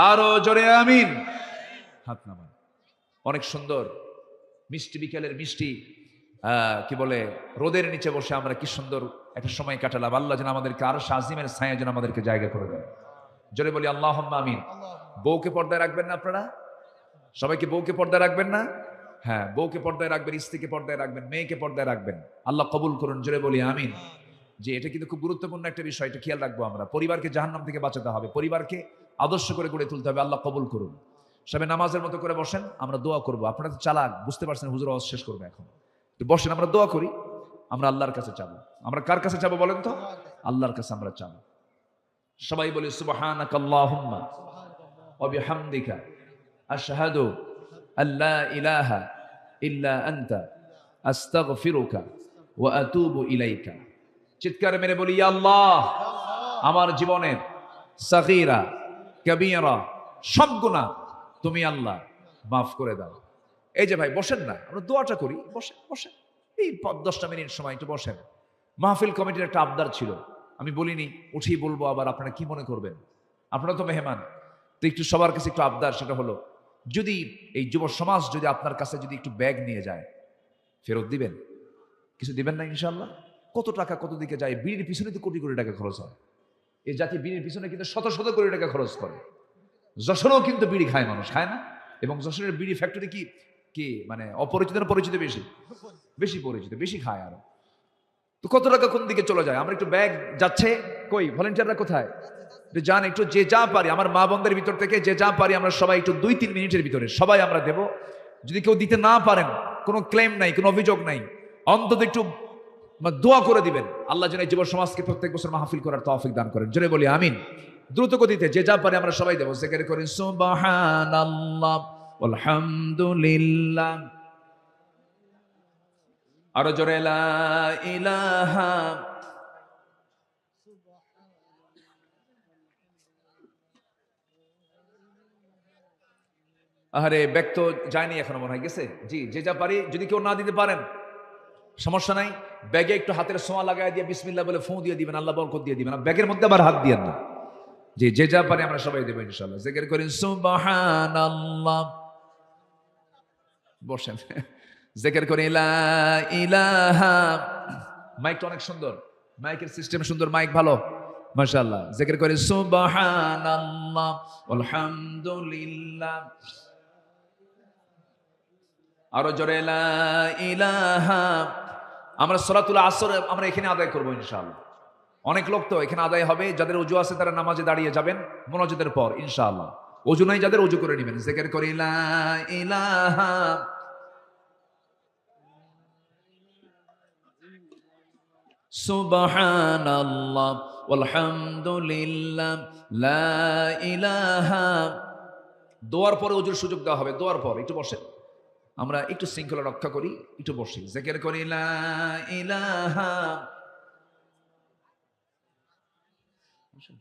আরো জোরে আমিন। হাত নামান। অনেক সুন্দর মিষ্টি বিকেলের মিষ্টি কি বলে রোদের নিচে বসে আমরা কি সুন্দর একটা সময় কাটালাম। আল্লাহ যেন আমাদেরকে আরো আজিমের ছায়া যেন আমাদেরকে জায়গা করে দেয়। জোরে বলি আল্লাহুম্মা আমিন। বউকে পর্দায় রাখবেন না আপনারা? সবাইকে বউকে পর্দায় রাখবেন না? হ্যাঁ, বউকে পর্দায় রাখবেন, স্ত্রীকে পর্দায় রাখবেন, মেয়েকে পর্দায় রাখবেন। আল্লাহ কবুল করুন। জোরে বলি আমিন। যে এটা কিন্তু খুব গুরুত্বপূর্ণ একটা বিষয়, এটা খেয়াল রাখবো আমরা। পরিবারকে জাহান্নাম থেকে বাঁচাতে হবে, পরিবারকে আদর্শ করে গড়ে তুলতে হবে। আল্লাহ কবুল করুন। সবাই নামাজের মতো করে বসেন, আমরা দোয়া করবো। আপনারা তো চালাক, বুঝতে পারছেন হুজুর আওয়াজ শেষ করবে এখন। তো বসেন, আমরা দোয়া করি। আমরা আল্লাহর কাছে চাবো। আমরা কার কাছে চাবো বলেন তো? আল্লাহর কাছে আমরা চাবো। সবাই বলি সুবহানাকাল্লাহুম্মা ওয়া বিহামদিকা আশহাদু আল্লা ইলাহা ইল্লা আনতা আস্তাগফিরুকা ওয়া আতুবু ইলাইকা। চিৎকার মেরে বলি ইয়া আল্লাহ, আমার জীবনের সাগীরা কবীরা সব গুনাহ তুমি আল্লাহ মাফ করে দাও। এই যে ভাই বসেন না, আমরা দোয়াটা করি। বসেন বসেন, এই 10টা মিনিট সময় একটু বসেন। মাহফিল কমিটির একটা আবদার ছিল, আমি বলিনি, উঠেই বলবো। আবার আপনারা কি মনে করবেন? আপনারা তো মেহমান, তো একটু সবার কাছে একটু আবদার। সেটা হলো, যদি এই যুব সমাজ যদি আপনার কাছে যদি একটু ব্যাগ নিয়ে যায়, ফেরত দিবেন? কিছু দিবেন না ইনশাল্লাহ? কত টাকা কত দিকে যায়, বিড়ির পিছনে তো কোটি কোটি টাকা খরচ হয়। এই জাতি বিড়ির পিছনে কিন্তু শত শত কোটি টাকা খরচ করে। যশোরেও কিন্তু বিড়ি খায় মানুষ, খায় না? এবং যশোরের বিড়ি ফ্যাক্টরি কি কি মানে অপরিচিত না পরিচিত? বেশি বেশি পরিচিত, বেশি খায় আরো। তো কত টাকা কোন দিকে চলে যায়? আমরা একটু ব্যাগ যাচ্ছে, কই ভলেন্টিয়াররা কোথায়? একটু যান, একটু যে যা পারি, আমার মা বোনদের ভিতর থেকে যে যা পারি আমরা সবাই একটু 2-3 মিনিটের ভিতরে সবাই আমরা দেব। যদি কেউ দিতে না পারেন, কোনো ক্লেম নাই, কোনো অভিযোগ নাই, অন্তত একটু দোয়া করে দিবেন। আল্লাহ যেন এই যুব সমাজকে প্রত্যেক বছর মাহফিল করার তৌফিক দান করেন। জোরে বলি আমিন। দ্রুত গতিতে যে যা পারে আমরা সবাই দেব। জিকির করি সুবহানাল্লাহ আলহামদুলিল্লাহ, আরো জোরে লা ইলাহা। আরে ব্যাগ তো যায়নি এখনো, মনে হয় গেছে। জি, যে যা পারি। যদি কেউ না দিতে পারেন সমস্যা নাই, ব্যাগে একটু হাতের ছোঁয়া লাগাই দিয়ে বিসমিল্লাহ বলে ফু দিয়ে দিবেন, আল্লাহ বরকত দিয়ে দিবেন। ব্যাগের মধ্যে আবার হাত দিয়েন না। জি, যে যা পারি আমরা সবাই দেবো ইনশাআল্লাহ। জিকির করি সুবহানাল্লাহ। বসেন, জিকির করি লা ইলাহা। মাইকটা অনেক সুন্দর, মাইকের সিস্টেম সুন্দর, মাইক ভালো মাশাআল্লাহ। জিকির করি সুবহানাল্লাহ আলহামদুলিল্লাহ, আরো জোরে লা ইলাহা। আমরা সলাতুল আসর আমরা এখানে আদায় করবো ইনশাআল্লাহ। অনেক লোক তো এখানে আদায় হবে, যাদের ওযু আছে তারা নামাজে দাঁড়িয়ে যাবেন মুনাজাতের পর ইনশাআল্লাহ। ওযু নাই যাদের, ওযু করে নেবেন। জিকির করি লা ইলাহা সুবহানাল্লাহ আলহামদুলিল্লাহ লা ইলাহা। দোয়ার পরে ওযুর সুযোগ দেওয়া হবে। দোয়ার পর একটু বসেন, আমরা একটু শৃঙ্খলা রক্ষা করি, একটু বসি। জিকির করি লা ইলাহা।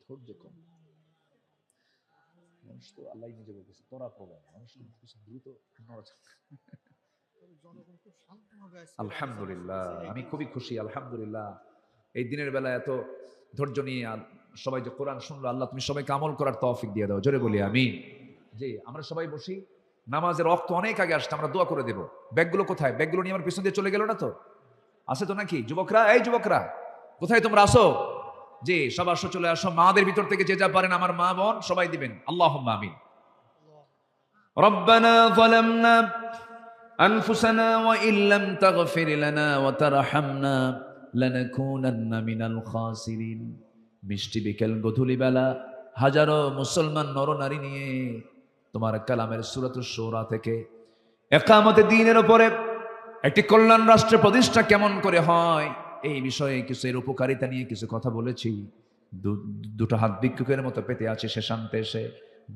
ধৈর্য কম মানুষ তো, আল্লাহ নিজে বলতেছে তোরা প্রবল মানুষ, দ্রুত আলহামদুলিল্লাহ, আমি খুবই খুশি। আলহামদুলিল্লাহ, এই দিনের বেলা এত ধৈর্য নিয়ে সবাই যে কোরআন শুনলো, আল্লাহ তুমি সবাইকে আমল করার তৌফিক দিয়ে দাও, জোরে বলি আমিন। জি, আমরা সবাই বসি, নামাজের ওয়াক্ত অনেক আগে আসছে, আমরা দোয়া করে দেব। ব্যাগগুলো কোথায়? ব্যাগগুলো নিয়ে আমার পিছন দিয়ে চলে গেল না তো? আছে তো নাকি? যুবকরা, এই যুবকরা কোথায় তোমরা আসো? জি, সব আসো, চলে আসো। মাদের ভিতর থেকে যে যা পারেন আমার মা বোন সবাই দিবেন। আল্লাহুম্মা আমিন। রব্বানা যালামনা আনফুসানা ওয়া ইল্লাম তাগফির লানা ওয়া তারহামনা লানাকুনান্না মিনাল খাসিরিন। মিষ্টি বিকেল গধূলি বেলা হাজারো মুসলমান নরনারী নিয়ে তোমার কালামের সূরাতুশ শূরা থেকে ইকামতে দ্বীনের উপরে একটি কল্যাণ রাষ্ট্র প্রতিষ্ঠা কেমন করে হয় এই বিষয়ে কিছু এর উপকারিতা নিয়ে কিছু কথা বলেছি। দুটো হাত ভিক্ষুকের মতো পেতে আছে শেষান্তে এসে।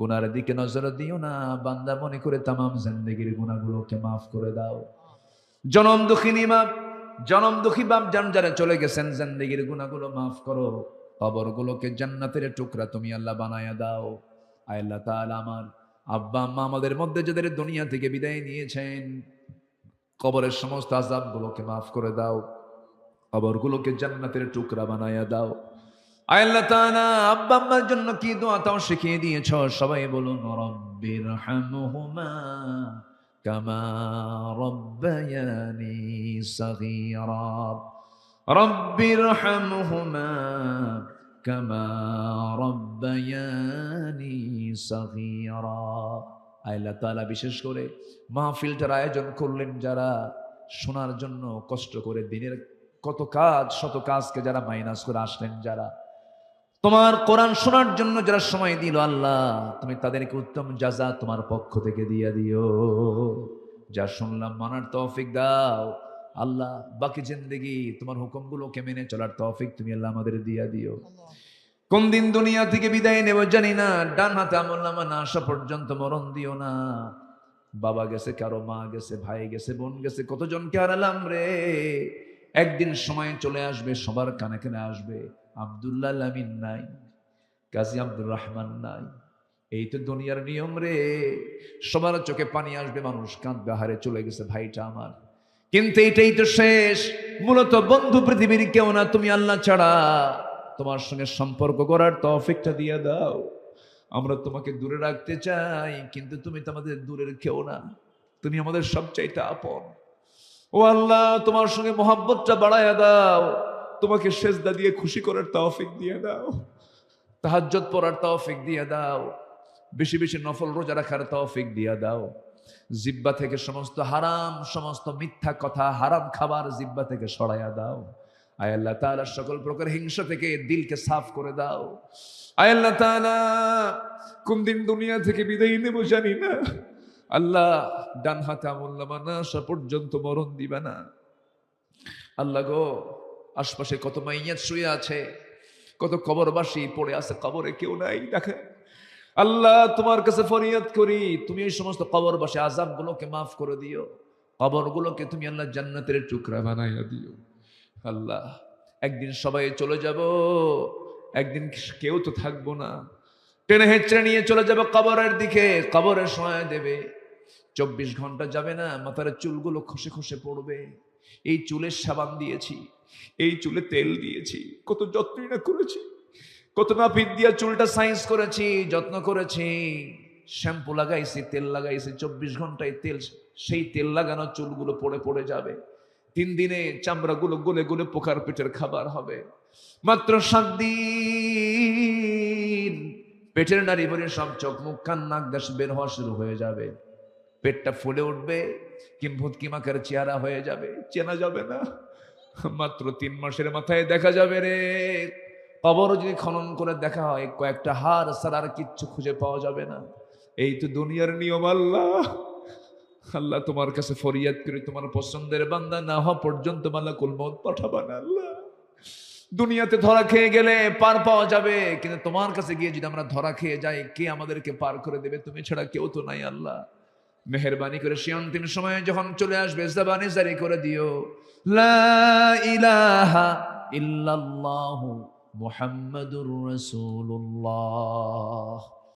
গুনার দিকে নজর দিও না বান্দা, মনে করে তামাম জিন্দেগির গুনাহগুলোকে মাফ করে দাও। জনম দুঃখিনী মা, জনম দুঃখী বাপ জান যারা চলে গেছেন, জিন্দেগির গুনাহগুলো মাফ করো। কবরগুলোকে জান্নাতের টুকরা তুমি আল্লাহ বানায়া দাও। আয় আল্লাহ তাআলা, আমার আব্বা আম্মা আমাদের মধ্যে যাদের দুনিয়া থেকে বিদায় নিয়েছেন, কবরের সমস্ত আযাবগুলোকে মাফ করে দাও, কবরগুলোকে জান্নাতের টুকরা বানায়া দাও। আয় আল্লাহ তাআলা, আব্বা আম্মার জন্য কি দোয়া তাও শিখিয়ে দিয়েছো, সবাই বলুন রব্বিরহামহুমা কামা রব্বায়ানি সগীরা। রব্বিরহামহুমা কামা রব্বায়ানি সগীরা। আয় আল্লাহ তাআলা, বিশেষ করে মাহফিলটার আয়োজন করলেন যারা, শোনার জন্য কষ্ট করে দিনের কত কাজ শত কাজকে যারা মাইনাস করে আসলেন, যারা তোমার কোরআন শোনার জন্য যারা সময় দিল, আল্লাহ তুমি তাদেরকে উত্তম জাযা তোমার পক্ষ থেকে দিয়ে দিও। যা শুনলাম মানার তৌফিক দাও আল্লাহ। বাকি জিন্দেগি তোমার হুকুমগুলোকে মেনে চলার তৌফিক তুমি আল্লাহ আমাদের দিয়ে দিও। কোন দিন দুনিয়া থেকে বিদায় নেব জানি না, ডান হাতে আমলনামা না আসা পর্যন্ত মরণ দিও না। বাবা গেছে, কারো মা গেছে, ভাই গেছে, বোন গেছে, কতজনকে হারালাম রে। একদিন সময় চলে আসবে, সবার কানে কানে আসবে, আব্দুল্লাহ আমিন নাই, কাজী আব্দুর রহমান নাই। এই তো দুনিয়ার নিয়ম রে। সবার চোখে পানি আসবে, মানুষ কাঁদবে, হারে চলে গেছে ভাইটা আমার। কিন্তু এটাই তো শেষ। মূলত বন্ধু পৃথিবীর কেউ না, তুমি আল্লাহ ছাড়া। তোমার সঙ্গে সম্পর্ক করার তৌফিকটা দিয়ে দাও। আমরা তোমাকে দূরে রাখতে চাই, কিন্তু তুমি তো আমাদের দূরের কেউ না, তুমি আমাদের সবচাইতে আপন। ও আল্লাহ, তোমার সঙ্গে মোহাব্বতটা বাড়ায়া দাও। তোমাকে সেজদা দিয়ে খুশি করার তৌফিক দিয়ে দাও, তাহাজ্জুদ পড়ার তৌফিক দিয়ে দাও, বেশি বেশি নফল রোজা রাখার তৌফিক দিয়ে দাও। জিহ্বা থেকে সমস্ত হারাম, সমস্ত মিথ্যা কথা, হারাম খাবার জিহ্বা থেকে সরাইয়া দাও। আয় আল্লাহ তাআলা, সকল প্রকার হিংসা থেকে দিলকে সাফ করে দাও। আয় আল্লাহ তাআলা, কোন দিন দুনিয়া থেকে বিদায় নেব জানি না, আল্লাহ ডান হাতে আমলনামা না আসা পর্যন্ত মরণ দিবা না। আল্লাহ গো, আশপাশে কত মাইয়াত শুয়ে আছে, কত কবরবাসী পড়ে আছে, কবরে কেউ নাই দেখে। আল্লাহ তোমার কাছে ফরিয়াদ করি, তুমি এই সমস্ত কবরবাসী আযাবগুলোকে মাফ করে দিও। কবরগুলোকে তুমি আল্লাহ জান্নাতের টুকরা বানাইয়া দিও। আল্লাহ, একদিন সবাই চলে যাব, একদিন কেউ তো থাকবো না। টেনে হেঁচড়ে নিয়ে চলে যাবে কবরের দিকে, কবরের সময় দেবে। 24 ঘন্টা যাবে না, মাথার চুলগুলো খসে খসে পড়বে। এই চুলে সাবান দিয়েছি, এই চুলে তেল দিয়েছি, কত যত্নই না করেছি, কত নাপিত দিয়া চুলটা সাইজ করেছি, যত্ন করেছি, শ্যাম্পু লাগাইছি, তেল লাগাইছি। 24 ঘন্টায় তেল, সেই তেল লাগানো চুলগুলো পড়ে পড়ে যাবে। 3 দিনে চামড়াগুলো গলে গলে পোকার পেটের খাবার হবে। মাত্র 7 দিন পেটের নাড়ি ভরে সব চোখ মুখ কান নাক দাস বের হওয়া শুরু হয়ে যাবে। পেটটা ফুলে উঠবে, কিম্ভূত কিমাকার চেহারা হয়ে যাবে, চেনা যাবে না। মাত্র 3 মাসের মাথায় দেখা যাবে রে। কবর যদি খনন করে দেখা হয়, কয়েকটা হাড় ছাড়া আর কিচ্ছু খুঁজে পাওয়া যাবে না। এই তো দুনিয়ার নিয়ম। আল্লাহ, আল্লাহ তোমার কাছে ফরিয়াদ করি, তোমার পছন্দের বান্দা না হওয়া পর্যন্ত মালাকুল মউত পাঠাবা না। আল্লাহ, দুনিয়াতে ধরা খেয়ে গেলে পার পাওয়া যাবে, কিন্তু তোমার কাছে গিয়ে যদি আমরা ধরা খেয়ে যাই, কে আমাদেরকে পার করে দেবে? তুমি ছাড়া কেউ তো নাই। আল্লাহ, মেহেরবানি করে সে অন্তিম সময়ে যখন চলে আসবে, জবানে জারি করে দিও, লা ইলাহা ইল্লাল্লাহু মুহাম্মাদুর রাসূলুল্লাহ।